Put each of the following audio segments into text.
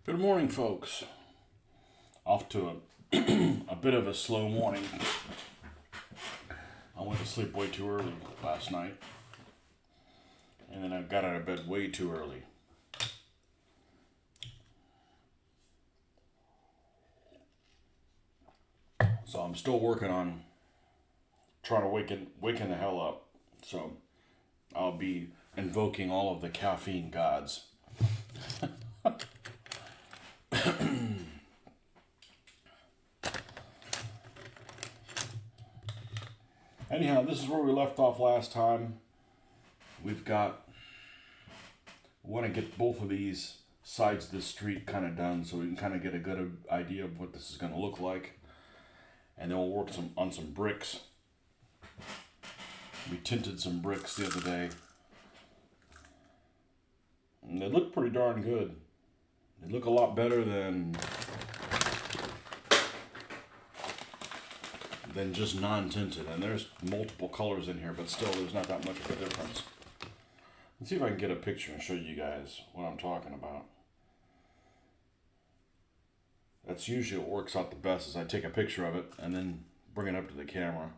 Good morning, folks. Off to a bit of a slow morning. I went to sleep way too early last night, and then I got out of bed way too early. So I'm still working on trying to waking the hell up. So I'll be invoking all of the caffeine gods. Anyhow, this is where we left off last time. We want to get both of these sides of the street kind of done so we can kind of get a good idea of what this is going to look like. And then we'll work on some bricks. We tinted some bricks the other day. And they look pretty darn good. They look a lot better than just non-tinted. And there's multiple colors in here, but still there's not that much of a difference. Let's see if I can get a picture and show you guys what I'm talking about. That's usually what works out the best, is I take a picture of it and then bring it up to the camera.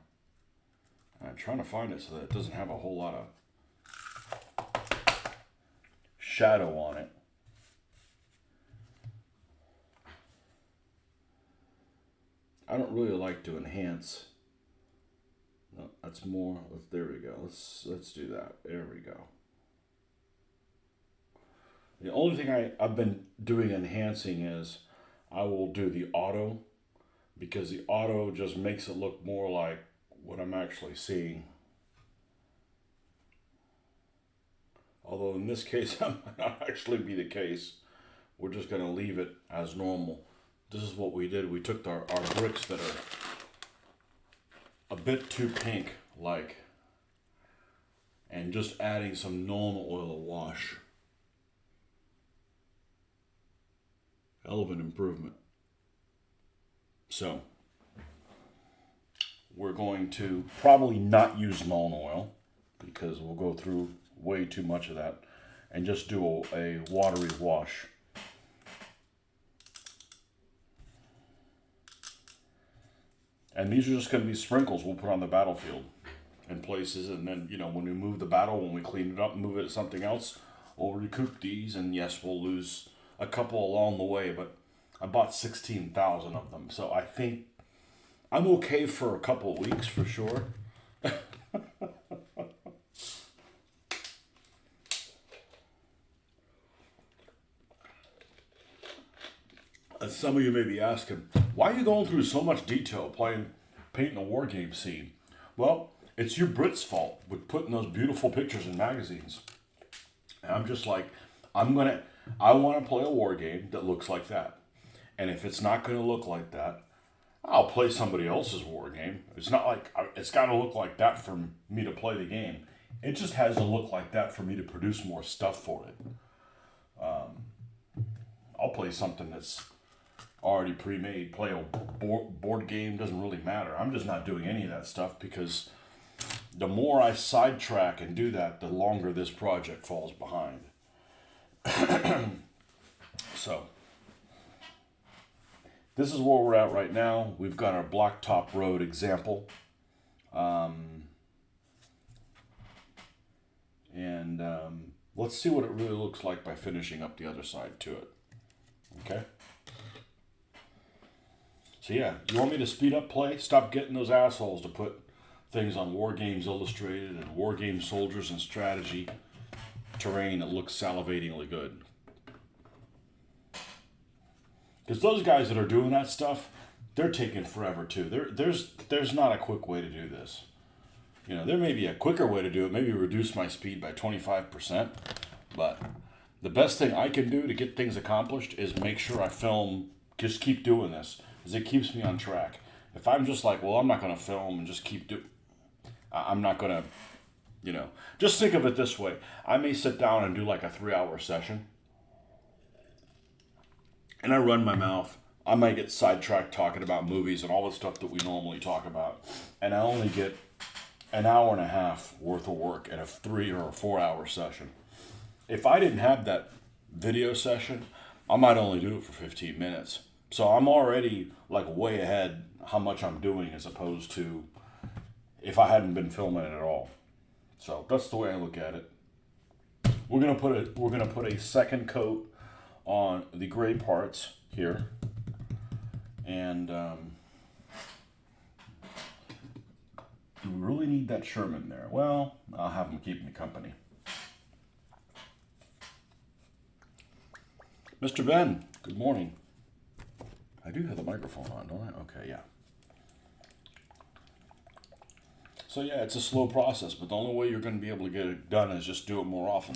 I'm trying to find it so that it doesn't have a whole lot of shadow on it. I don't really like to enhance. No, that's more. There we go. Let's do that. There we go. The only thing I've been doing enhancing is I will do the auto, because the auto just makes it look more like what I'm actually seeing. Although in this case, that might not actually be the case. We're just going to leave it as normal. This is what we did. We took our bricks that are a bit too pink-like and just adding some normal oil of wash. Hell of an improvement. So, we're going to probably not use lawn oil because we'll go through way too much of that, and just do a watery wash. And these are just going to be sprinkles we'll put on the battlefield in places, and then, when we move the battle, when we clean it up and move it to something else, we'll recoup these, and yes, we'll lose a couple along the way, but I bought 16,000 of them, so I think I'm okay for a couple of weeks for sure. Some of you may be asking, why are you going through so much detail painting a war game scene? Well, it's you Brits' fault with putting those beautiful pictures in magazines. And I'm just like, I want to play a war game that looks like that. And if it's not going to look like that, I'll play somebody else's war game. It's not like it's got to look like that for me to play the game. It just has to look like that for me to produce more stuff for it. I'll play something that's already pre-made. Play a board game, doesn't really matter. I'm just not doing any of that stuff because the more I sidetrack and do that, the longer this project falls behind. So, this is where we're at right now. We've got our blacktop road example. Let's see what it really looks like by finishing up the other side to it. Okay? So yeah, you want me to speed up play? Stop getting those assholes to put things on War Games Illustrated and War Game Soldiers and Strategy terrain that looks salivatingly good. Because those guys that are doing that stuff, they're taking forever too. There's not a quick way to do this. There may be a quicker way to do it, maybe reduce my speed by 25%, but the best thing I can do to get things accomplished is make sure I film, just keep doing this, because it keeps me on track. If I'm just like, well, I'm not going to film and just keep doing, I'm not going to, just think of it this way. I may sit down and do like a 3-hour session, and I run my mouth. I might get sidetracked talking about movies and all the stuff that we normally talk about, and I only get an hour and a half worth of work in a 3 or 4 hour session. If I didn't have that video session, I might only do it for 15 minutes. So I'm already like way ahead how much I'm doing as opposed to if I hadn't been filming it at all. So that's the way I look at it. We're gonna put a second coat on the gray parts here, and do we really need that Sherman there? Well, I'll have him keep me company. Mr. Ben, good morning. I do have the microphone on, don't I? Okay, yeah. So yeah, it's a slow process, but the only way you're going to be able to get it done is just do it more often.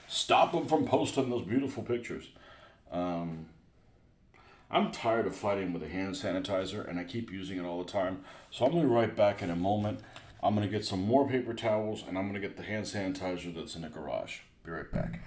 Stop them from posting those beautiful pictures. I'm tired of fighting with a hand sanitizer, and I keep using it all the time. So I'm going to be right back in a moment. I'm going to get some more paper towels, and I'm going to get the hand sanitizer that's in the garage. Be right back.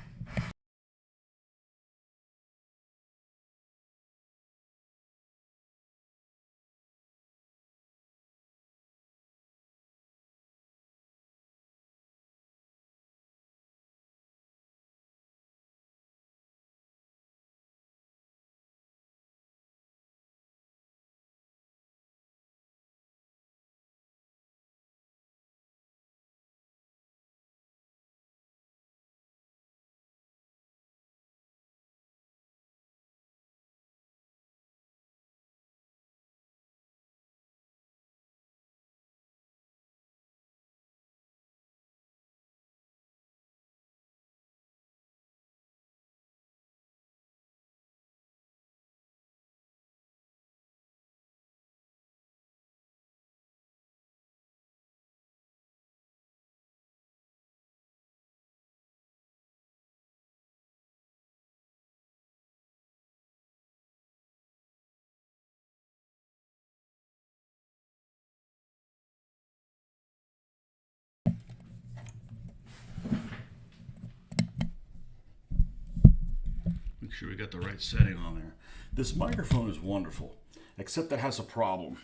Make sure we got the right setting on there. This microphone is wonderful, except that has a problem.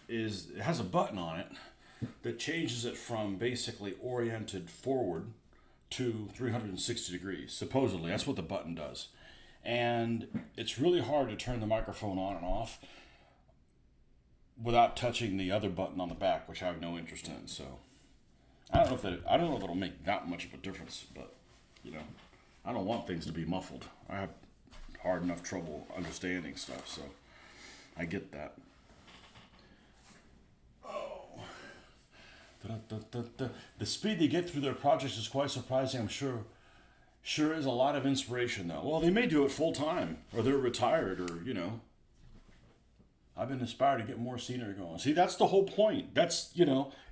It has a button on it that changes it from basically oriented forward to 360 degrees. Supposedly, that's what the button does. And it's really hard to turn the microphone on and off without touching the other button on the back, which I have no interest in. So I don't know if it'll make that much of a difference, but you know, I don't want things to be muffled. I have hard enough trouble understanding stuff, so I get that. The speed they get through their projects is quite surprising. I'm sure. Sure is a lot of inspiration, though. Well, they may do it full time, or they're retired, or you know. I've been inspired to get more scenery going. See, that's the whole point. That's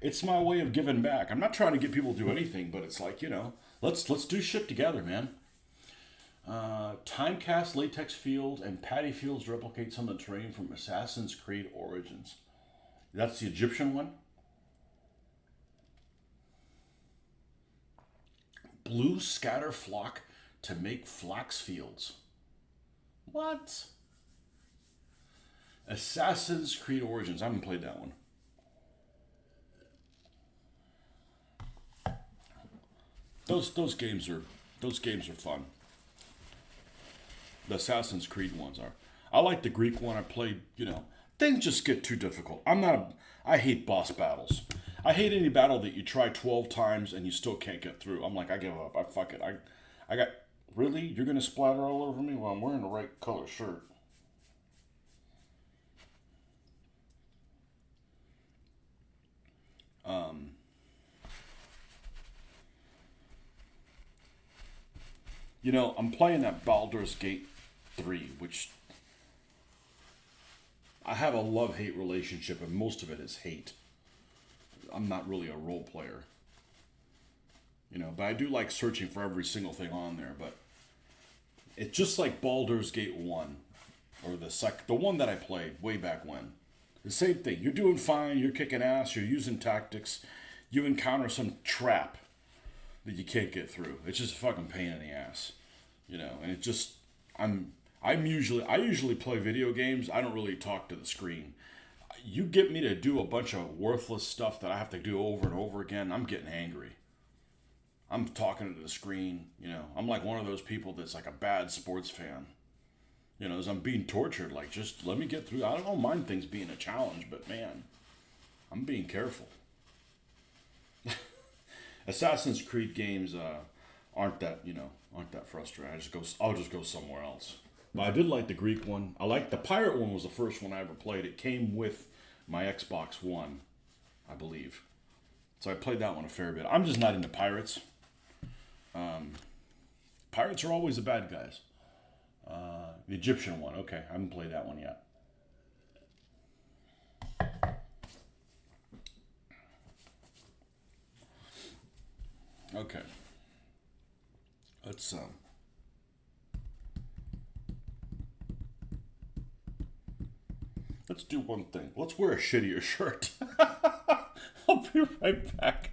it's my way of giving back. I'm not trying to get people to do anything, but it's like let's do shit together, man. Timecast latex field and patty fields replicate some of the terrain from Assassin's Creed Origins. That's the Egyptian one. Blue scatter flock to make flax fields. What? Assassin's Creed Origins. I haven't played that one. Those games are fun. The Assassin's Creed ones are. I like the Greek one. I played. Things just get too difficult. I hate boss battles. I hate any battle that you try 12 times and you still can't get through. I'm like, I give up. I fuck it. I got. Really? You're gonna splatter all over me? Well, I'm wearing the right color shirt. I'm playing that Baldur's Gate 3, which I have a love-hate relationship, and most of it is hate. I'm not really a role player. But I do like searching for every single thing on there, but it's just like Baldur's Gate 1, or the one that I played way back when. The same thing. You're doing fine, you're kicking ass, you're using tactics, you encounter some trap that you can't get through. It's just a fucking pain in the ass. And it just, I'm I usually play video games. I don't really talk to the screen. You get me to do a bunch of worthless stuff that I have to do over and over again, I'm getting angry. I'm talking to the screen, you know. I'm like one of those people that's like a bad sports fan. You know, as I'm being tortured, like just let me get through. I don't mind things being a challenge, but man, I'm being careful. Assassin's Creed games aren't that frustrating. I'll just go somewhere else. But I did like the Greek one. I like the pirate one was the first one I ever played. It came with my Xbox One, I believe. So I played that one a fair bit. I'm just not into pirates. Pirates are always the bad guys. The Egyptian one, okay. I haven't played that one yet. Okay. Let's let's do one thing. Let's wear a shittier shirt. I'll be right back.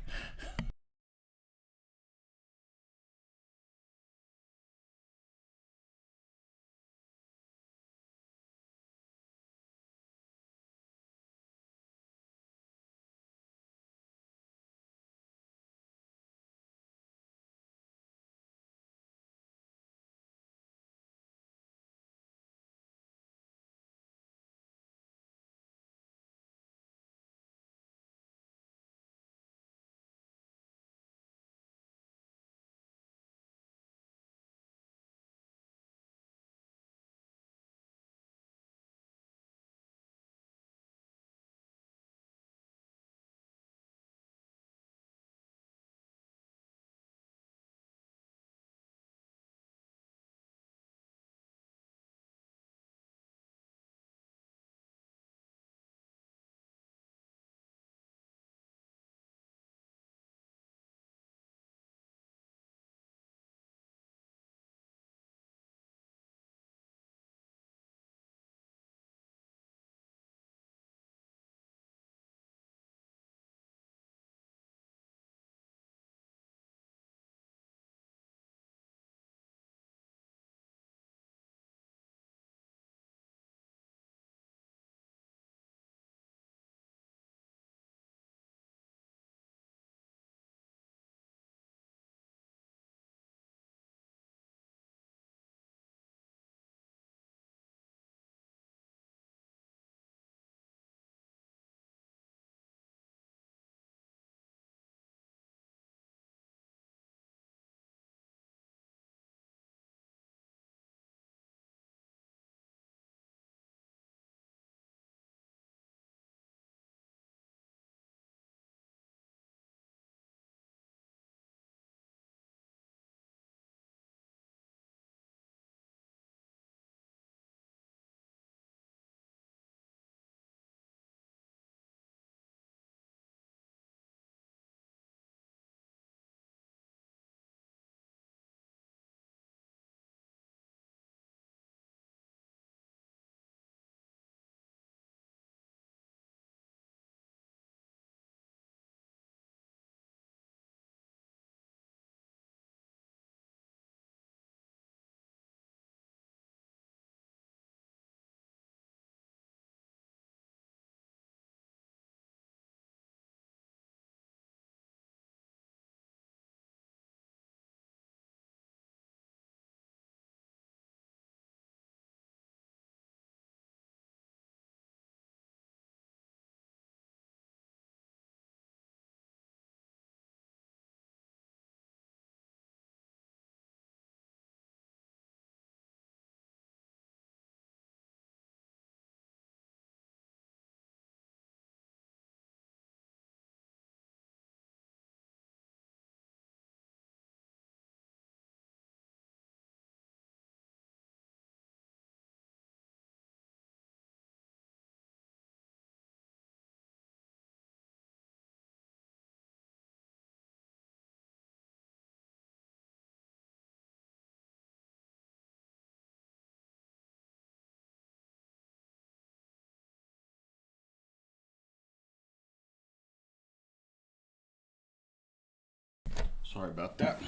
Sorry about that.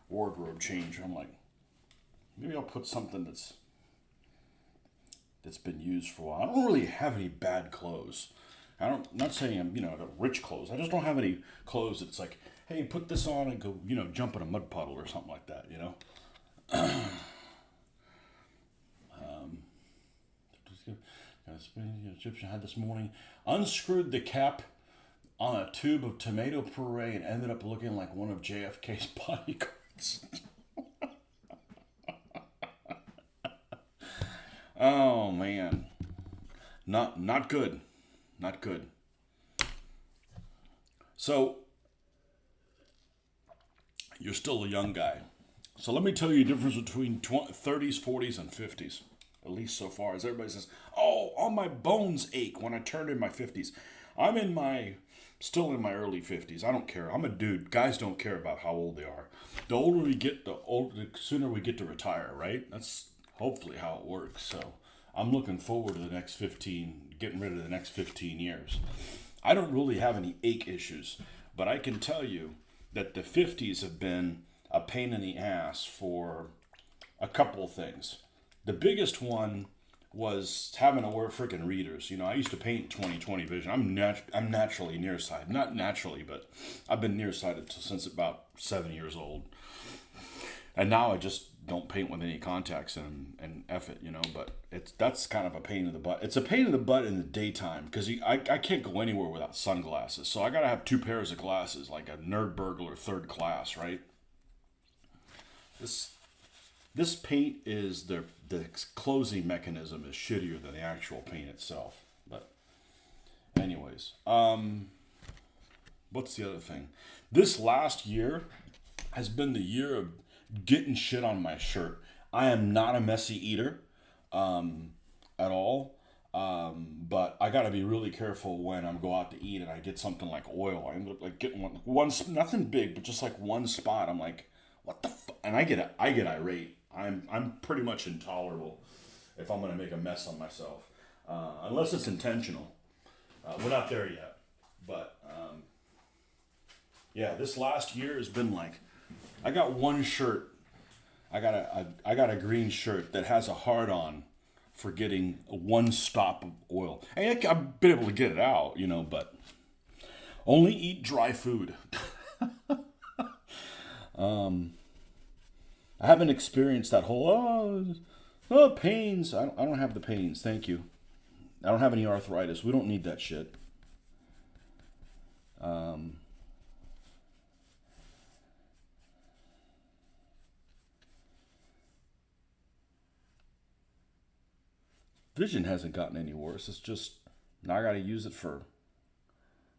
Wardrobe change. I'm like, maybe I'll put something that's that's been used for a while. I don't really have any bad clothes. I'm not saying I'm, I got rich clothes. I just don't have any clothes that's like, hey, put this on and go, jump in a mud puddle or something like that, Egyptian had this morning unscrewed the cap on a tube of tomato puree and ended up looking like one of JFK's bodyguards. Oh man, not good, not good. So you're still a young guy. So let me tell you the difference between 30s, 40s, and 50s. At least so far, as everybody says, oh, all my bones ache when I turn in my 50s. I'm still in my early 50s. I don't care. I'm a dude. Guys don't care about how old they are. The older we get, the sooner we get to retire, right? That's hopefully how it works. So I'm looking forward to getting rid of the next 15 years. I don't really have any ache issues, but I can tell you that the 50s have been a pain in the ass for a couple of things. The biggest one was having to wear freaking readers. I used to paint 20/20 vision. I'm naturally nearsighted. Not naturally, but I've been nearsighted since about 7 years old. And now I just don't paint with any contacts and F it, but that's kind of a pain in the butt. It's a pain in the butt in the daytime because I can't go anywhere without sunglasses. So I got to have 2 pairs of glasses, like a nerd burglar 3rd class, right? This paint is the closing mechanism is shittier than the actual paint itself. But anyways, what's the other thing? This last year has been the year of getting shit on my shirt. I am not a messy eater at all. But I got to be really careful when I go out to eat and I get something like oil. I end up like getting one nothing big, but just like one spot. I'm like, what the fuck? And I get irate. I'm pretty much intolerable if I'm gonna make a mess on myself, unless it's intentional. We're not there yet, but yeah, this last year has been like, I got one shirt. I got a green shirt that has a hard on for getting one stop of oil. And I've been able to get it out, but only eat dry food. I haven't experienced that whole, pains. I don't have the pains. Thank you. I don't have any arthritis. We don't need that shit. Vision hasn't gotten any worse. It's just, now I got to use it for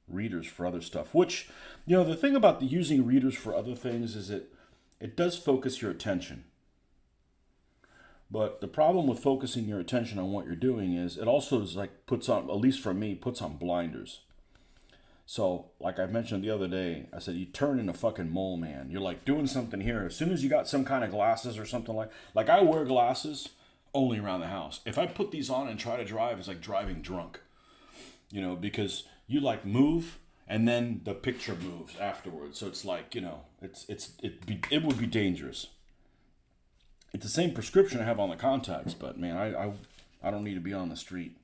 readers for other stuff. Which, the thing about using readers for other things is it does focus your attention. But the problem with focusing your attention on what you're doing is it also is like puts on, at least for me, puts on blinders. So, like I mentioned the other day, I said you turn into fucking mole man. You're like doing something here. As soon as you got some kind of glasses or something like I wear glasses only around the house. If I put these on and try to drive, it's like driving drunk. Because you like move and then the picture moves afterwards. So it's like, it would be dangerous. It's the same prescription I have on the contacts, but man, I don't need to be on the street.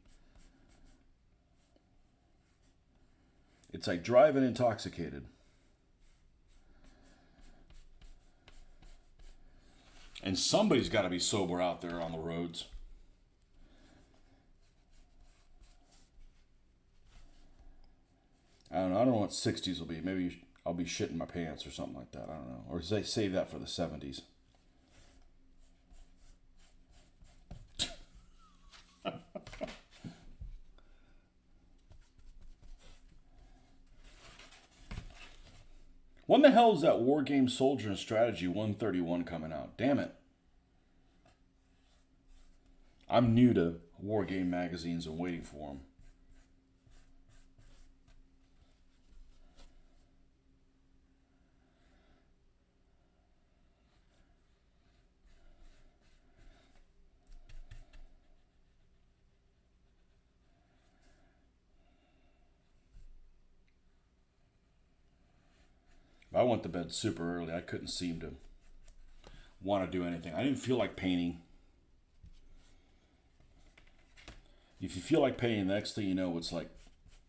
It's like driving intoxicated. And somebody's got to be sober out there on the roads. I don't know what 60s will be. Maybe I'll be shitting my pants or something like that. I don't know. Or save that for the 70s. When the hell is that War Game Soldier and Strategy 131 coming out? Damn it. I'm new to War Game magazines and waiting for them. I went to bed super early. I couldn't seem to want to do anything. I didn't feel like painting. If you feel like painting, the next thing you know, it's like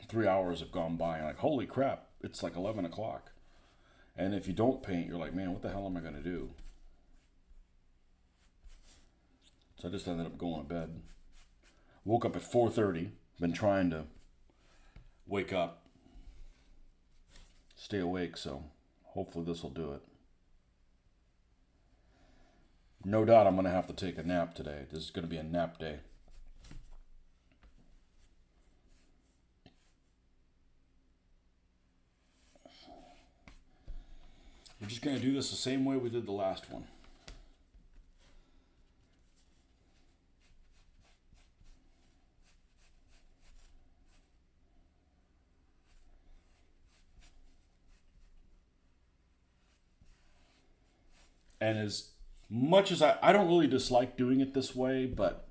3 hours have gone by. And like, holy crap, it's like 11 o'clock. And if you don't paint, you're like, man, what the hell am I going to do? So I just ended up going to bed. Woke up at 4:30. Been trying to wake up, stay awake, so hopefully this will do it. No doubt I'm going to have to take a nap today. This is going to be a nap day. We're just going to do this the same way we did the last one. And as much as I don't really dislike doing it this way, but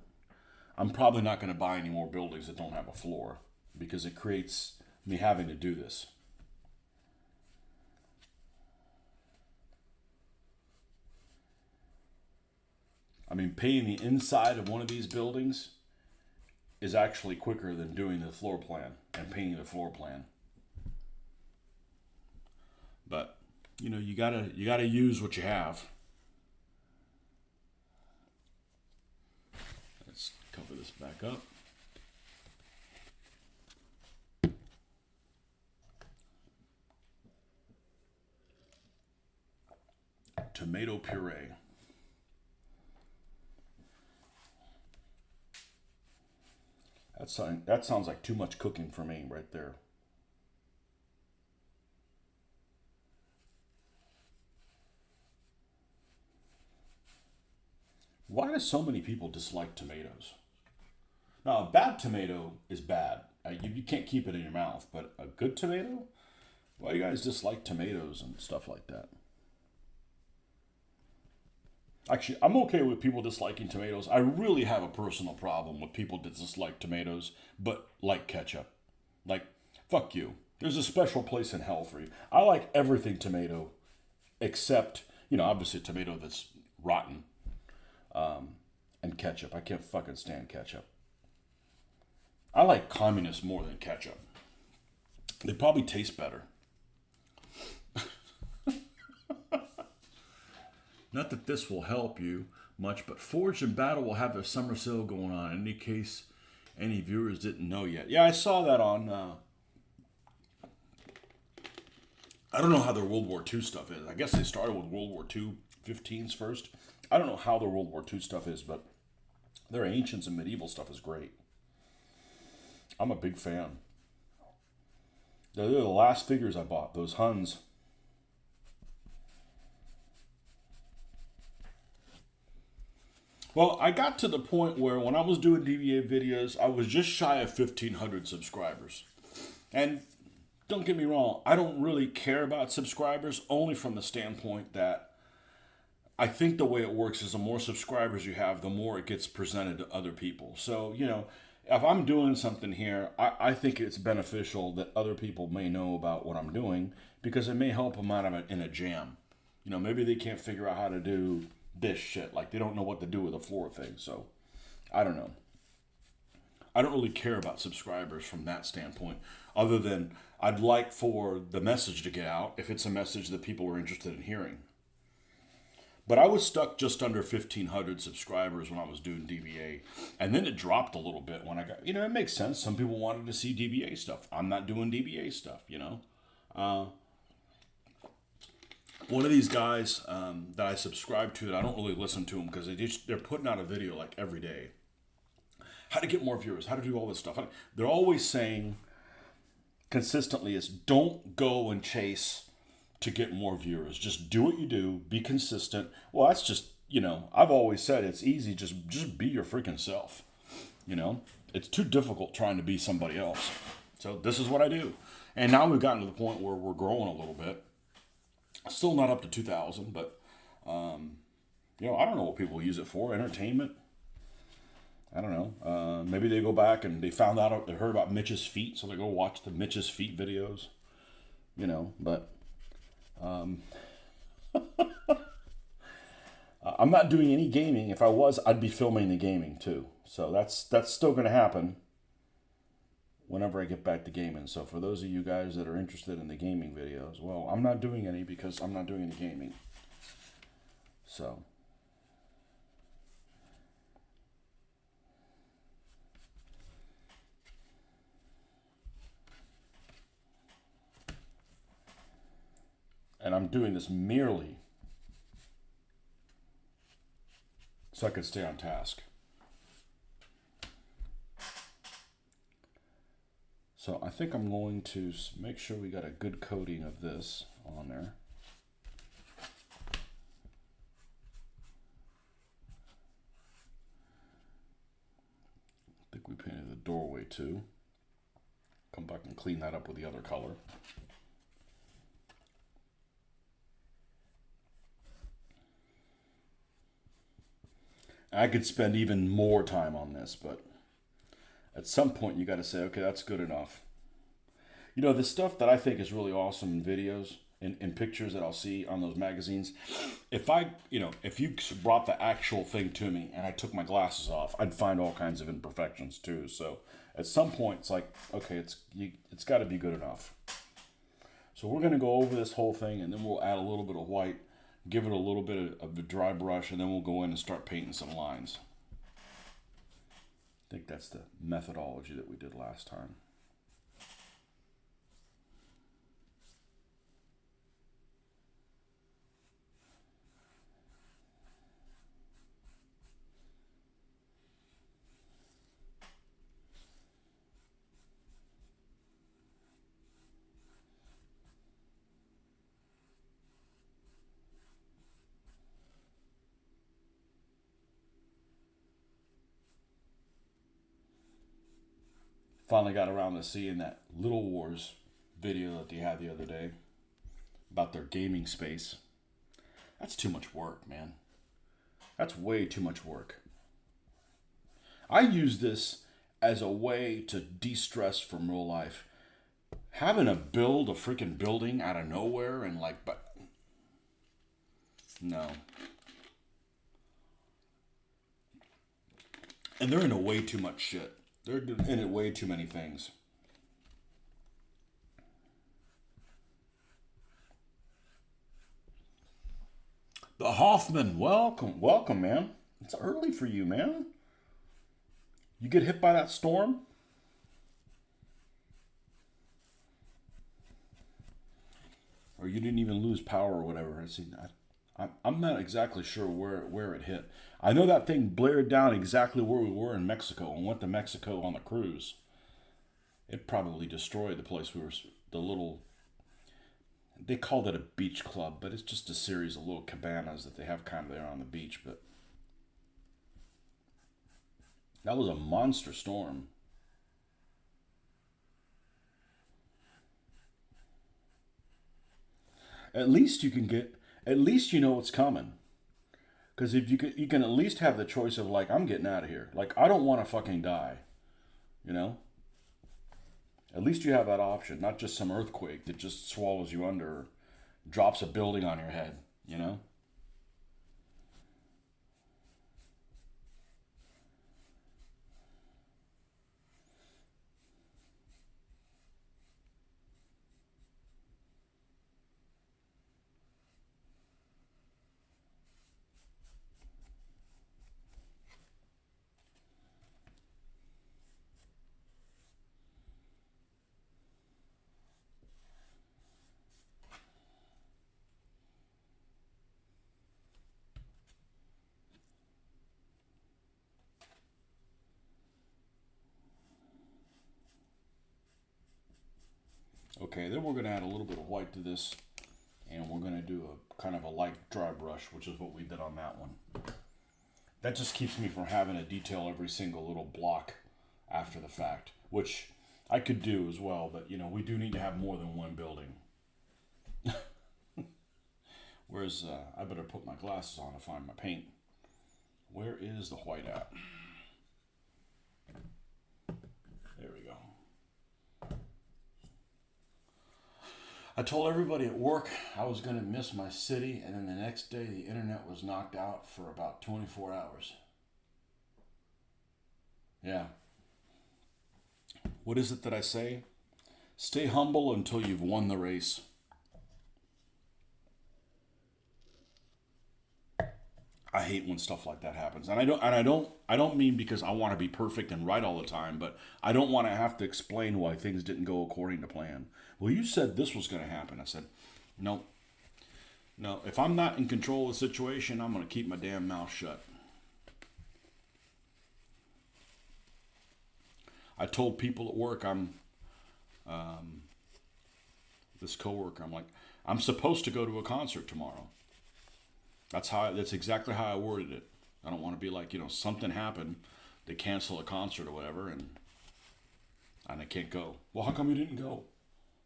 I'm probably not going to buy any more buildings that don't have a floor because it creates me having to do this. I mean, painting the inside of one of these buildings is actually quicker than doing the floor plan and painting the floor plan. But, you know, you gotta use what you have. Let's cover this back up. Tomato puree. That sounds like too much cooking for me right there. Why do so many people dislike tomatoes? Now, a bad tomato is bad. You can't keep it in your mouth, but a good tomato? Why do you guys dislike tomatoes and stuff like that? Actually, I'm okay with people disliking tomatoes. I really have a personal problem with people that dislike tomatoes, but like ketchup. Like, fuck you. There's a special place in hell for you. I like everything tomato, except, obviously tomato that's rotten, and ketchup. I can't fucking stand ketchup. I like communists more than ketchup. They probably taste better. Not that this will help you much, but Forged in Battle will have their summer sale going on, in any case any viewers didn't know yet. Yeah, I saw that on, I don't know how their World War II stuff is. I guess they started with World War II 15s first. I don't know how their World War II stuff is, but their ancients and medieval stuff is great. I'm a big fan. They're the last figures I bought, those Huns. Well, I got to the point where when I was doing DVA videos, I was just shy of 1,500 subscribers. And don't get me wrong, I don't really care about subscribers, only from the standpoint that I think the way it works is the more subscribers you have, the more it gets presented to other people. So, if I'm doing something here, I think it's beneficial that other people may know about what I'm doing because it may help them out in a jam. Maybe they can't figure out how to do this shit. Like, they don't know what to do with a floor thing. So, I don't know. I don't really care about subscribers from that standpoint, other than I'd like for the message to get out if it's a message that people are interested in hearing. But I was stuck just under 1,500 subscribers when I was doing DBA. And then it dropped a little bit when I got, it makes sense. Some people wanted to see DBA stuff. I'm not doing DBA stuff, One of these guys that I subscribe to, that I don't really listen to them because they're putting out a video like every day. How to get more viewers, how to do all this stuff. They're always saying consistently is don't go and chase to get more viewers. Just do what you do, be consistent. Well, that's just, I've always said it's easy, just be your freaking self. It's too difficult trying to be somebody else. So this is what I do. And now we've gotten to the point where we're growing a little bit. Still not up to 2,000, but, I don't know what people use it for. Entertainment. I don't know. Maybe they go back and they heard about Mitch's feet, so they go watch the Mitch's feet videos. But I'm not doing any gaming. If I was, I'd be filming the gaming too. So that's still going to happen. whenever I get back to gaming. So for those of you guys that are interested in the gaming videos, well, I'm not doing any because I'm not doing any gaming. So. And I'm doing this merely so I could stay on task. So I think I'm going to make sure we got a good coating of this on there. I think we painted the doorway too. Come back and clean that up with the other color. I could spend even more time on this, but at some point you got to say, okay, that's good enough. You know, the stuff that I think is really awesome in videos, in pictures that I'll see on those magazines, if you brought the actual thing to me and I took my glasses off, I'd find all kinds of imperfections too. So at some point it's like, okay, it's got to be good enough. So we're going to go over this whole thing and then we'll add a little bit of white, give it a little bit of the dry brush, and then we'll go in and start painting some lines. I think that's the methodology that we did last time. Finally got around to seeing that Little Wars video that they had the other day about their gaming space. That's too much work, man. That's way too much work. I use this as a way to de-stress from real life. Having to build a freaking building out of nowhere and but no. And they're into way too much shit. They're into way too many things. The Hoffman, welcome, man. It's early for you, man. You get hit by that storm? Or you didn't even lose power or whatever. I'm not exactly sure where it hit. I know that thing blared down exactly where we were in Mexico and went to Mexico on the cruise. It probably destroyed the place we were, they called it a beach club, but it's just a series of little cabanas that they have kind of there on the beach. But that was a monster storm. At least you know what's coming. Because if you can at least have the choice of I'm getting out of here. I don't want to fucking die. You know? At least you have that option, not just some earthquake that just swallows you under or drops a building on your head, you know? Okay, then we're going to add a little bit of white to this, and we're going to do a kind of a light dry brush, which is what we did on that one. That just keeps me from having to detail every single little block after the fact, which I could do as well, but we do need to have more than one building. Whereas I better put my glasses on to find my paint. Where is the white at? There we go. I told everybody at work I was going to miss my city, and then the next day the internet was knocked out for about 24 hours. Yeah. What is it that I say? Stay humble until you've won the race. I hate when stuff like that happens. And I don't mean because I want to be perfect and right all the time, but I don't want to have to explain why things didn't go according to plan. Well, you said this was going to happen. I said, no. No, if I'm not in control of the situation, I'm going to keep my damn mouth shut. I told people at work, this coworker, I'm like, I'm supposed to go to a concert tomorrow. That's exactly how I worded it. I don't want to be like, something happened, they cancel a concert or whatever, and I can't go. Well, how come you didn't go?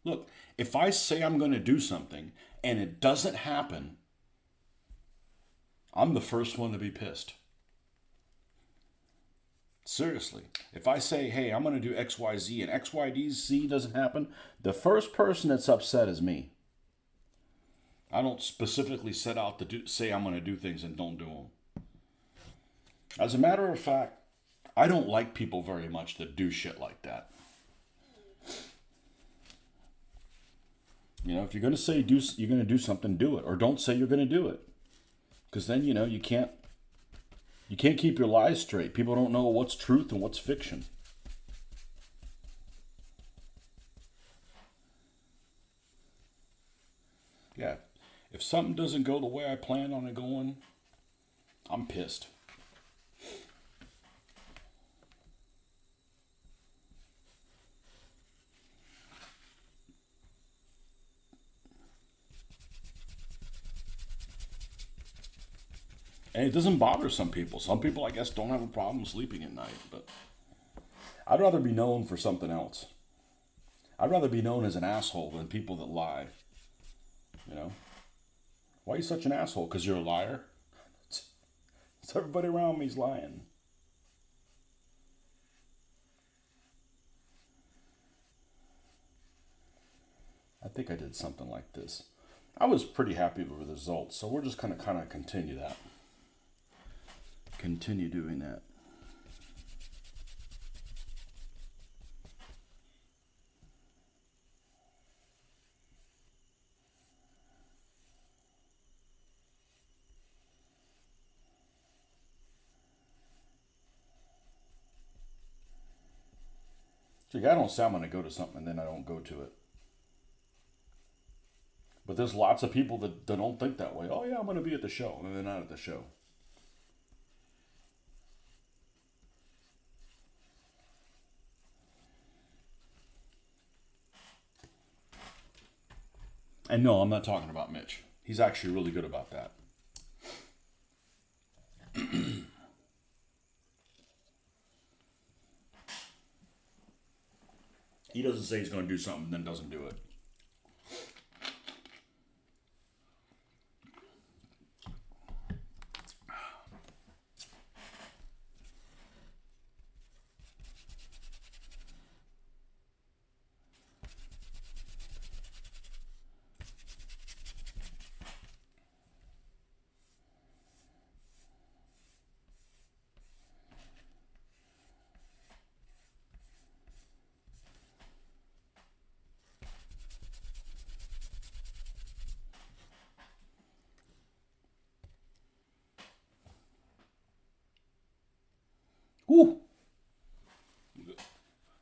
Look, if I say I'm going to do something and it doesn't happen, I'm the first one to be pissed. Seriously. If I say, hey, I'm going to do X, Y, Z, and X, Y, Z doesn't happen, the first person that's upset is me. I don't specifically set out to say I'm going to do things and don't do them. As a matter of fact, I don't like people very much that do shit like that. If you're going to say you're going to do something, do it. Or don't say you're going to do it. Because then, you can't keep your lies straight. People don't know what's truth and what's fiction. Yeah. If something doesn't go the way I planned on it going, I'm pissed. And it doesn't bother some people. Some people, I guess, don't have a problem sleeping at night. But I'd rather be known for something else. I'd rather be known as an asshole than people that lie. Why are you such an asshole? Because you're a liar? It's everybody around me's lying. I think I did something like this. I was pretty happy with the results, so we're just going to kind of continue that. Continue doing that. See, I don't say I'm going to go to something and then I don't go to it. But there's lots of people that don't think that way. Oh yeah, I'm going to be at the show, and they're not at the show. And no, I'm not talking about Mitch. He's actually really good about that. He doesn't say he's going to do something and then doesn't do it. Whew.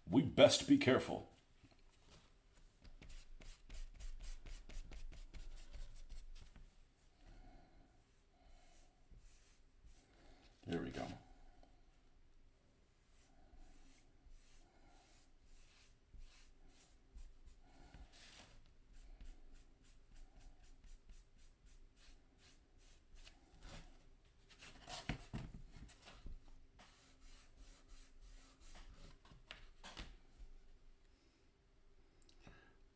We best be careful. There we go.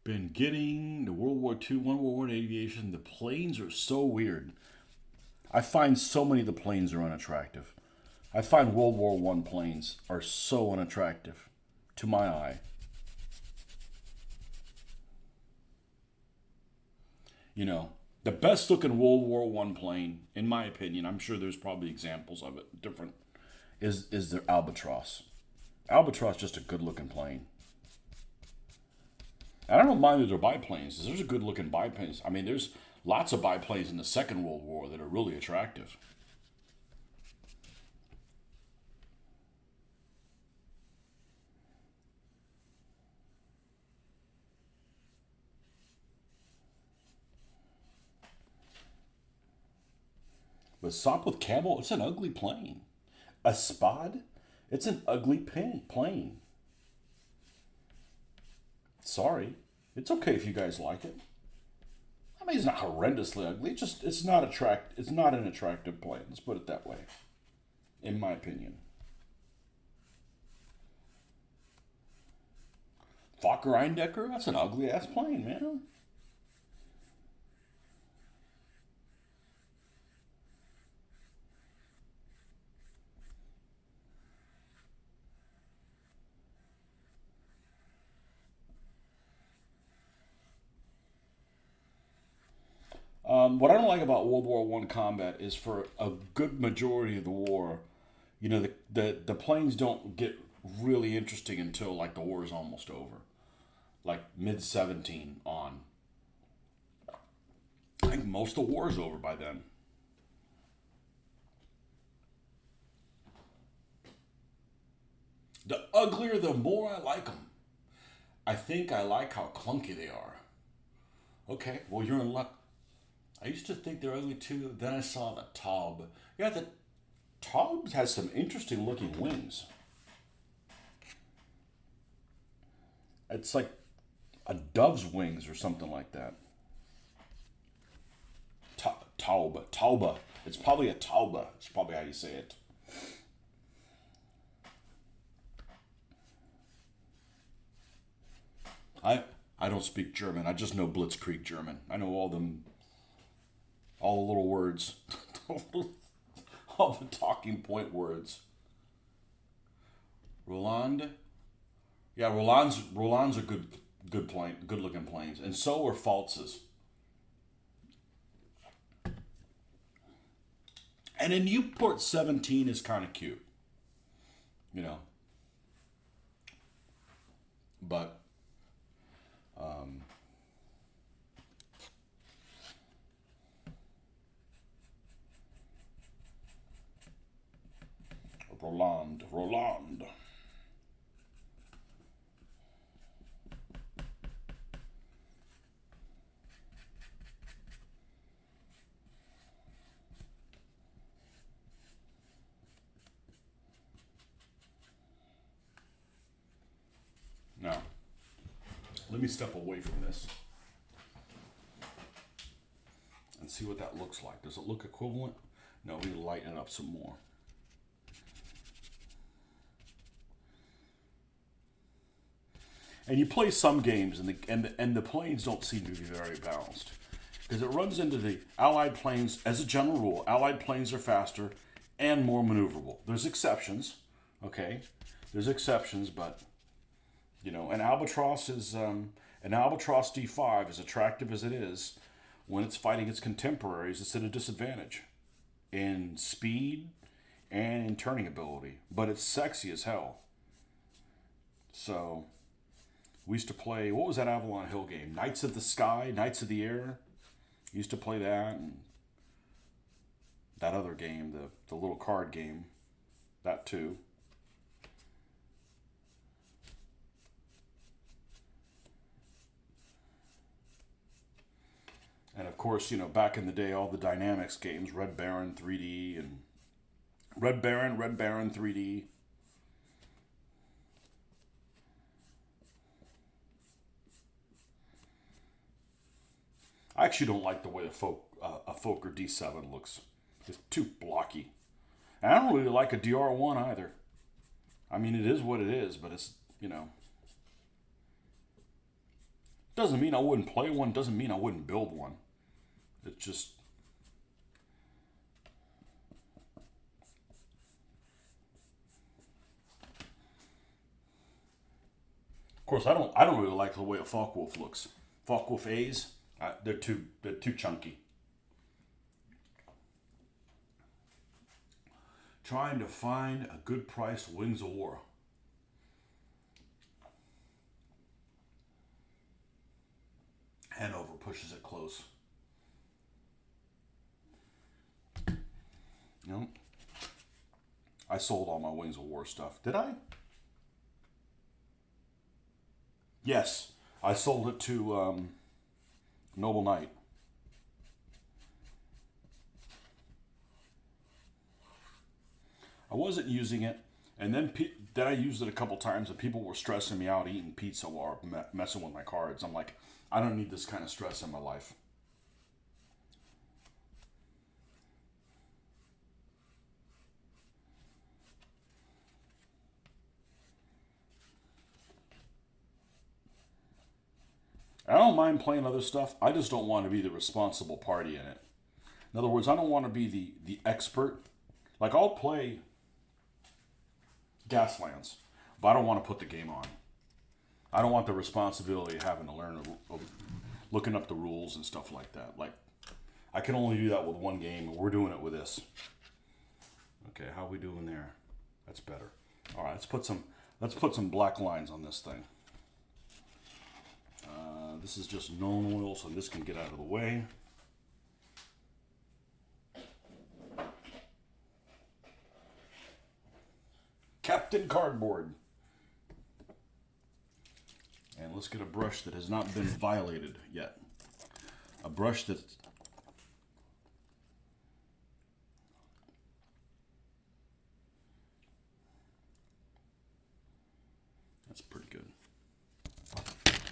Been getting the World War II, World War I aviation. The planes are so weird. I find so many of the planes are unattractive. I find World War I planes are so unattractive to my eye. The best looking World War I plane, in my opinion, I'm sure there's probably examples of it different, is the Albatross. Albatross is just a good looking plane. I don't mind that they're biplanes. There's a good looking biplanes. I mean, there's lots of biplanes in the Second World War that are really attractive. But Sopwith Camel, it's an ugly plane. A Spad, it's an ugly plane. Sorry. It's okay if you guys like it. I mean, it's not horrendously ugly. It's not an attractive plane. Let's put it that way, in my opinion. Fokker Eindecker, that's an ugly ass plane, man. What I don't like about World War One combat is for a good majority of the war, the planes don't get really interesting until like the war is almost over, like mid 17 on. I think most of the war is over by then. The uglier, the more I like them. I think I like how clunky they are. Okay, well you're in luck. I used to think they're ugly too. Then I saw the Taube. Yeah, the Taube has some interesting looking wings. It's like a dove's wings or something like that. Taube. Taube. It's probably a Taube. It's probably how you say it. I I don't speak German. I just know Blitzkrieg German. I know all the little words, all the talking point words. Roland, yeah, Roland's are good looking planes, and so are Faltzes. And a Newport 17 is kind of cute, you know. But Roland. Now, let me step away from this and see what that looks like. Does it look equivalent? No, we lighten it up some more. And you play some games, and the planes don't seem to be very balanced because it runs into the Allied planes. As a general rule, Allied planes are faster and more maneuverable. There's exceptions, okay? There's exceptions, but an Albatross D5, as attractive as it is, when it's fighting its contemporaries, it's at a disadvantage in speed and in turning ability, but it's sexy as hell. So we used to play, what was that Avalon Hill game? Knights of the Sky, Knights of the Air. Used to play that, and that other game, the little card game, that too. And of course, back in the day, all the Dynamics games, Red Baron 3D, and Red Baron 3D. I actually don't like the way a Fokker D7 looks. It's too blocky. And I don't really like a DR1 either. I mean, it is what it is, but it's. Doesn't mean I wouldn't play one, doesn't mean I wouldn't build one. It's just. Of course, I don't really like the way a Focke-Wulf looks. Focke-Wulf A's, they're too chunky. Trying to find a good price Wings of War. Hanover pushes it close. You I sold all my Wings of War stuff. Did I? Yes. I sold it to Noble Knight. I wasn't using it, and then I used it a couple times, and people were stressing me out eating pizza or messing with my cards. I'm like, I don't need this kind of stress in my life. I don't mind playing other stuff. I just don't want to be the responsible party in it. In other words, I don't want to be the expert. Like, I'll play Gaslands, but I don't want to put the game on. I don't want the responsibility of having to learn, looking up the rules and stuff like that. Like, I can only do that with one game, and we're doing it with this. Okay, how are we doing there? That's better. All right, let's put some black lines on this thing. This is just known oil, so this can get out of the way. Captain Cardboard. And let's get a brush that has not been violated yet. A brush that's pretty good.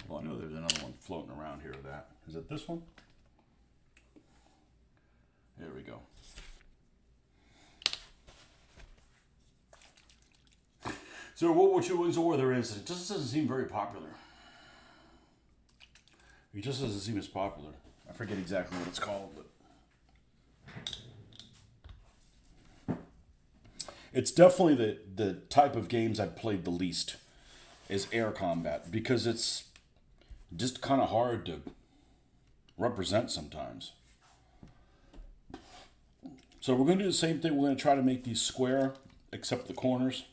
Well, I know there's another one floating around here of that. Is it this one? There we go. So World War II Wings of War there is. It just doesn't seem very popular. It just doesn't seem as popular. I forget exactly what it's called, but it's definitely the type of games I've played the least is air combat, because it's just kind of hard to represent sometimes. So we're going to do the same thing. We're going to try to make these square, except the corners.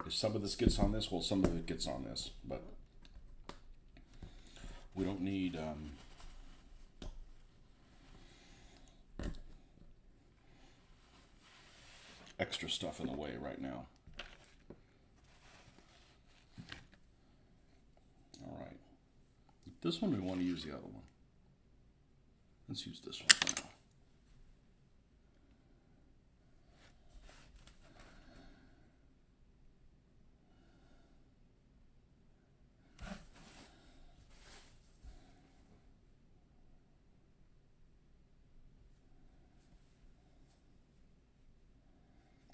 If some of this gets on this, well, some of it gets on this, but we don't need extra stuff in the way right now. All right. This one, we want to use the other one. Let's use this one for now.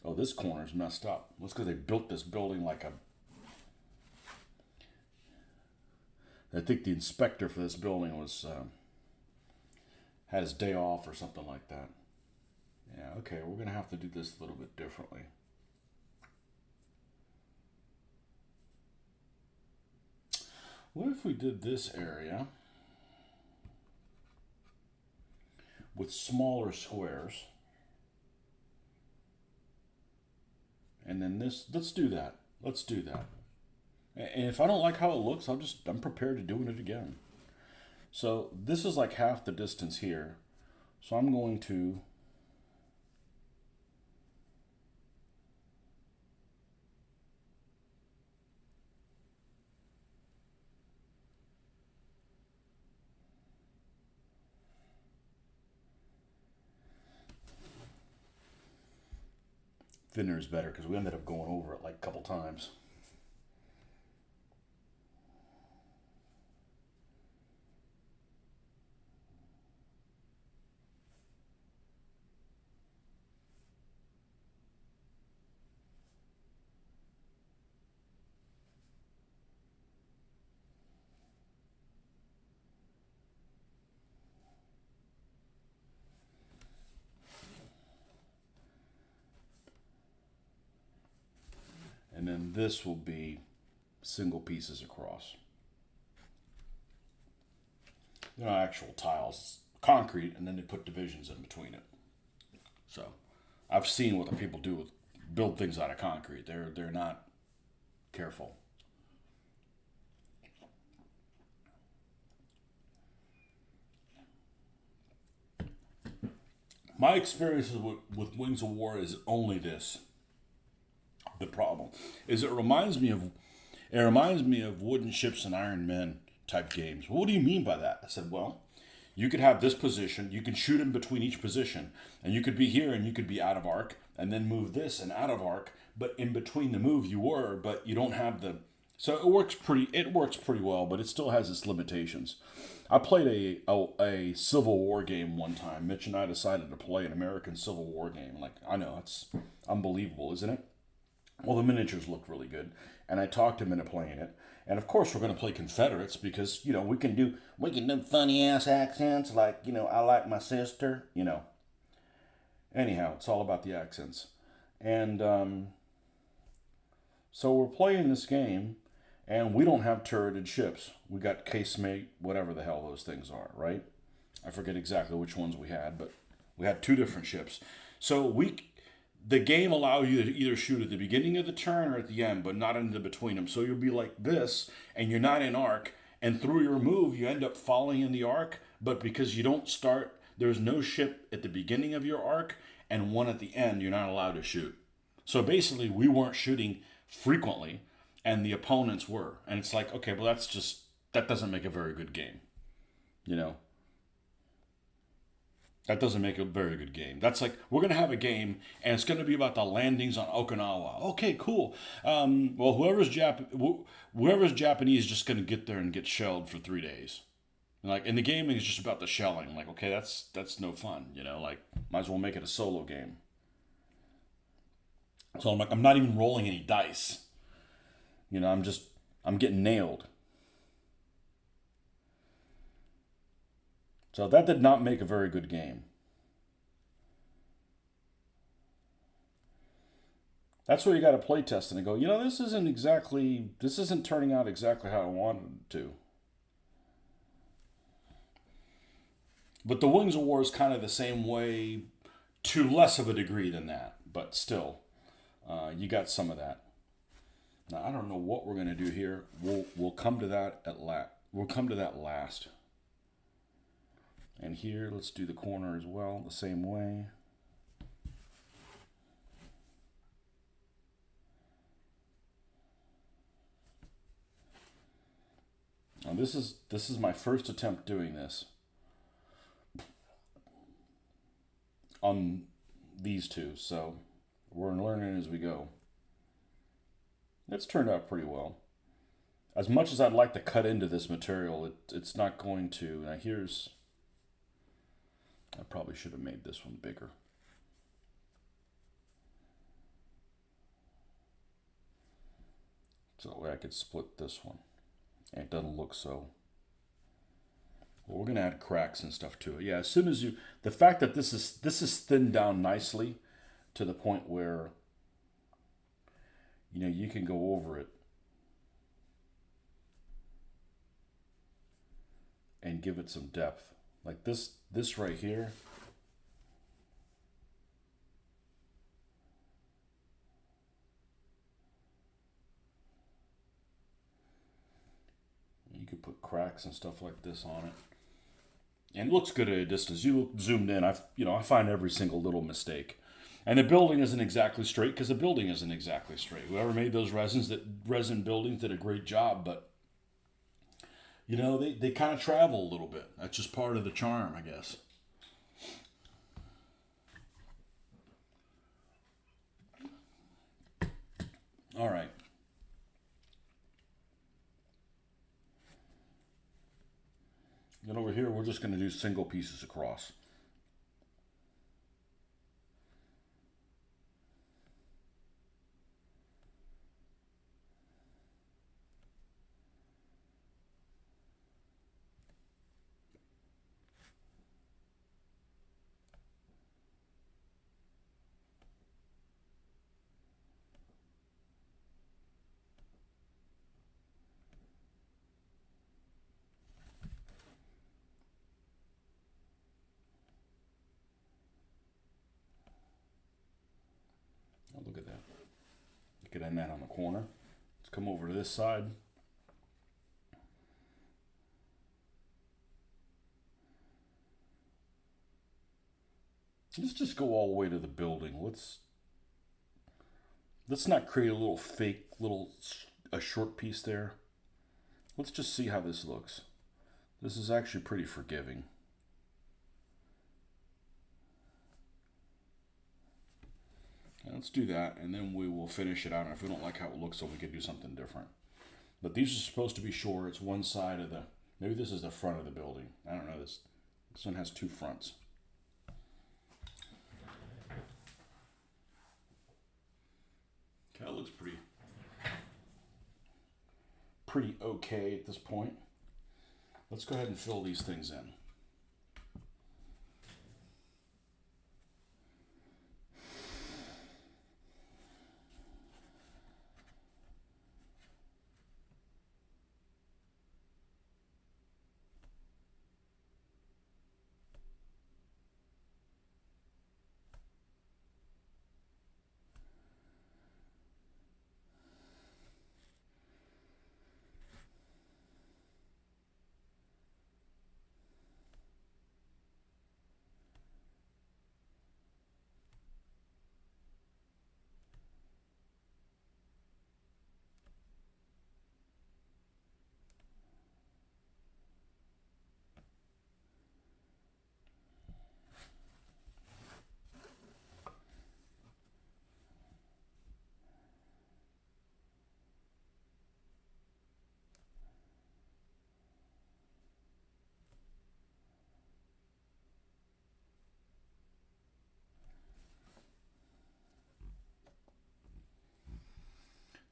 Oh, this corner's messed up. That's because they built this building like a... I think the inspector for this building was had his day off or something like that. Yeah, okay, we're going to have to do this a little bit differently. What if we did this area with smaller squares? And then this, let's do that. Let's do that. And if I don't like how it looks, I'm prepared to doing it again. So this is like half the distance here. So I'm going to thinner is better because we ended up going over it like a couple times. And then this will be single pieces across. They're not actual tiles, it's concrete, and then they put divisions in between it. So I've seen what the people do with build things out of concrete. They're not careful. My experiences with Wings of War is only this. The problem is it reminds me of wooden ships and iron men type games. Well, what do you mean by that? I said, well, you could have this position, you can shoot in between each position, and you could be here and you could be out of arc, and then move this and out of arc, but in between the move you were, but you don't have the. So it works pretty well, but it still has its limitations. I played a Civil War game one time. Mitch and I decided to play an American Civil War game. Like, I know, it's unbelievable, isn't it? Well, the miniatures looked really good, and I talked him into playing it. And of course, we're going to play Confederates because we can do funny ass accents like I like my sister. Anyhow, it's all about the accents, and so we're playing this game, and we don't have turreted ships. We got casemate, whatever the hell those things are, right? I forget exactly which ones we had, but we had two different ships. So the game allows you to either shoot at the beginning of the turn or at the end, but not in the between them. So you'll be like this, and you're not in arc, and through your move, you end up falling in the arc, but because you don't start, there's no ship at the beginning of your arc, and one at the end, you're not allowed to shoot. So basically, we weren't shooting frequently, and the opponents were. And it's like, okay, well, that doesn't make a very good game. That doesn't make a very good game. That's like, we're going to have a game, and it's going to be about the landings on Okinawa. Okay, cool. Well, whoever's Japanese is just going to get there and get shelled for 3 days. And the gaming is just about the shelling. Like, okay, that's no fun, might as well make it a solo game. So I'm like, I'm not even rolling any dice. I'm getting nailed. So that did not make a very good game. That's where you got to play test and go, this isn't turning out exactly how I wanted it to. But the Wings of War is kind of the same way, to less of a degree than that, but still, you got some of that. Now I don't know what we're gonna do here. We'll come to that We'll come to that last. And here, let's do the corner as well, the same way. Now this is my first attempt doing this on these two, so we're learning as we go. It's turned out pretty well. As much as I'd like to cut into this material, it's not going to. Now I probably should have made this one bigger. So that way I could split this one. And it doesn't look so. Well, we're going to add cracks and stuff to it. Yeah, as soon as the fact that this is thinned down nicely to the point where, you can go over it and give it some depth. Like this right here. You could put cracks and stuff like this on it. And it looks good at a distance. You look zoomed in, I find every single little mistake. And the building isn't exactly straight because the building isn't exactly straight. Whoever made those resin buildings did a great job, but they kind of travel a little bit. That's just part of the charm, I guess. All right. Then over here, we're just going to do single pieces across. Oh, look at that. You could end that on the corner. Let's come over to this side. Let's just go all the way to the building. Let's not create a little fake a short piece there. Let's just see how this looks. This is actually pretty forgiving. And let's do that, and then we will finish it out. And if we don't like how it looks, then we could do something different. But these are supposed to be short. It's one side of the, maybe this is the front of the building. I don't know. This one has two fronts. Okay, that looks pretty okay at this point. Let's go ahead and fill these things in.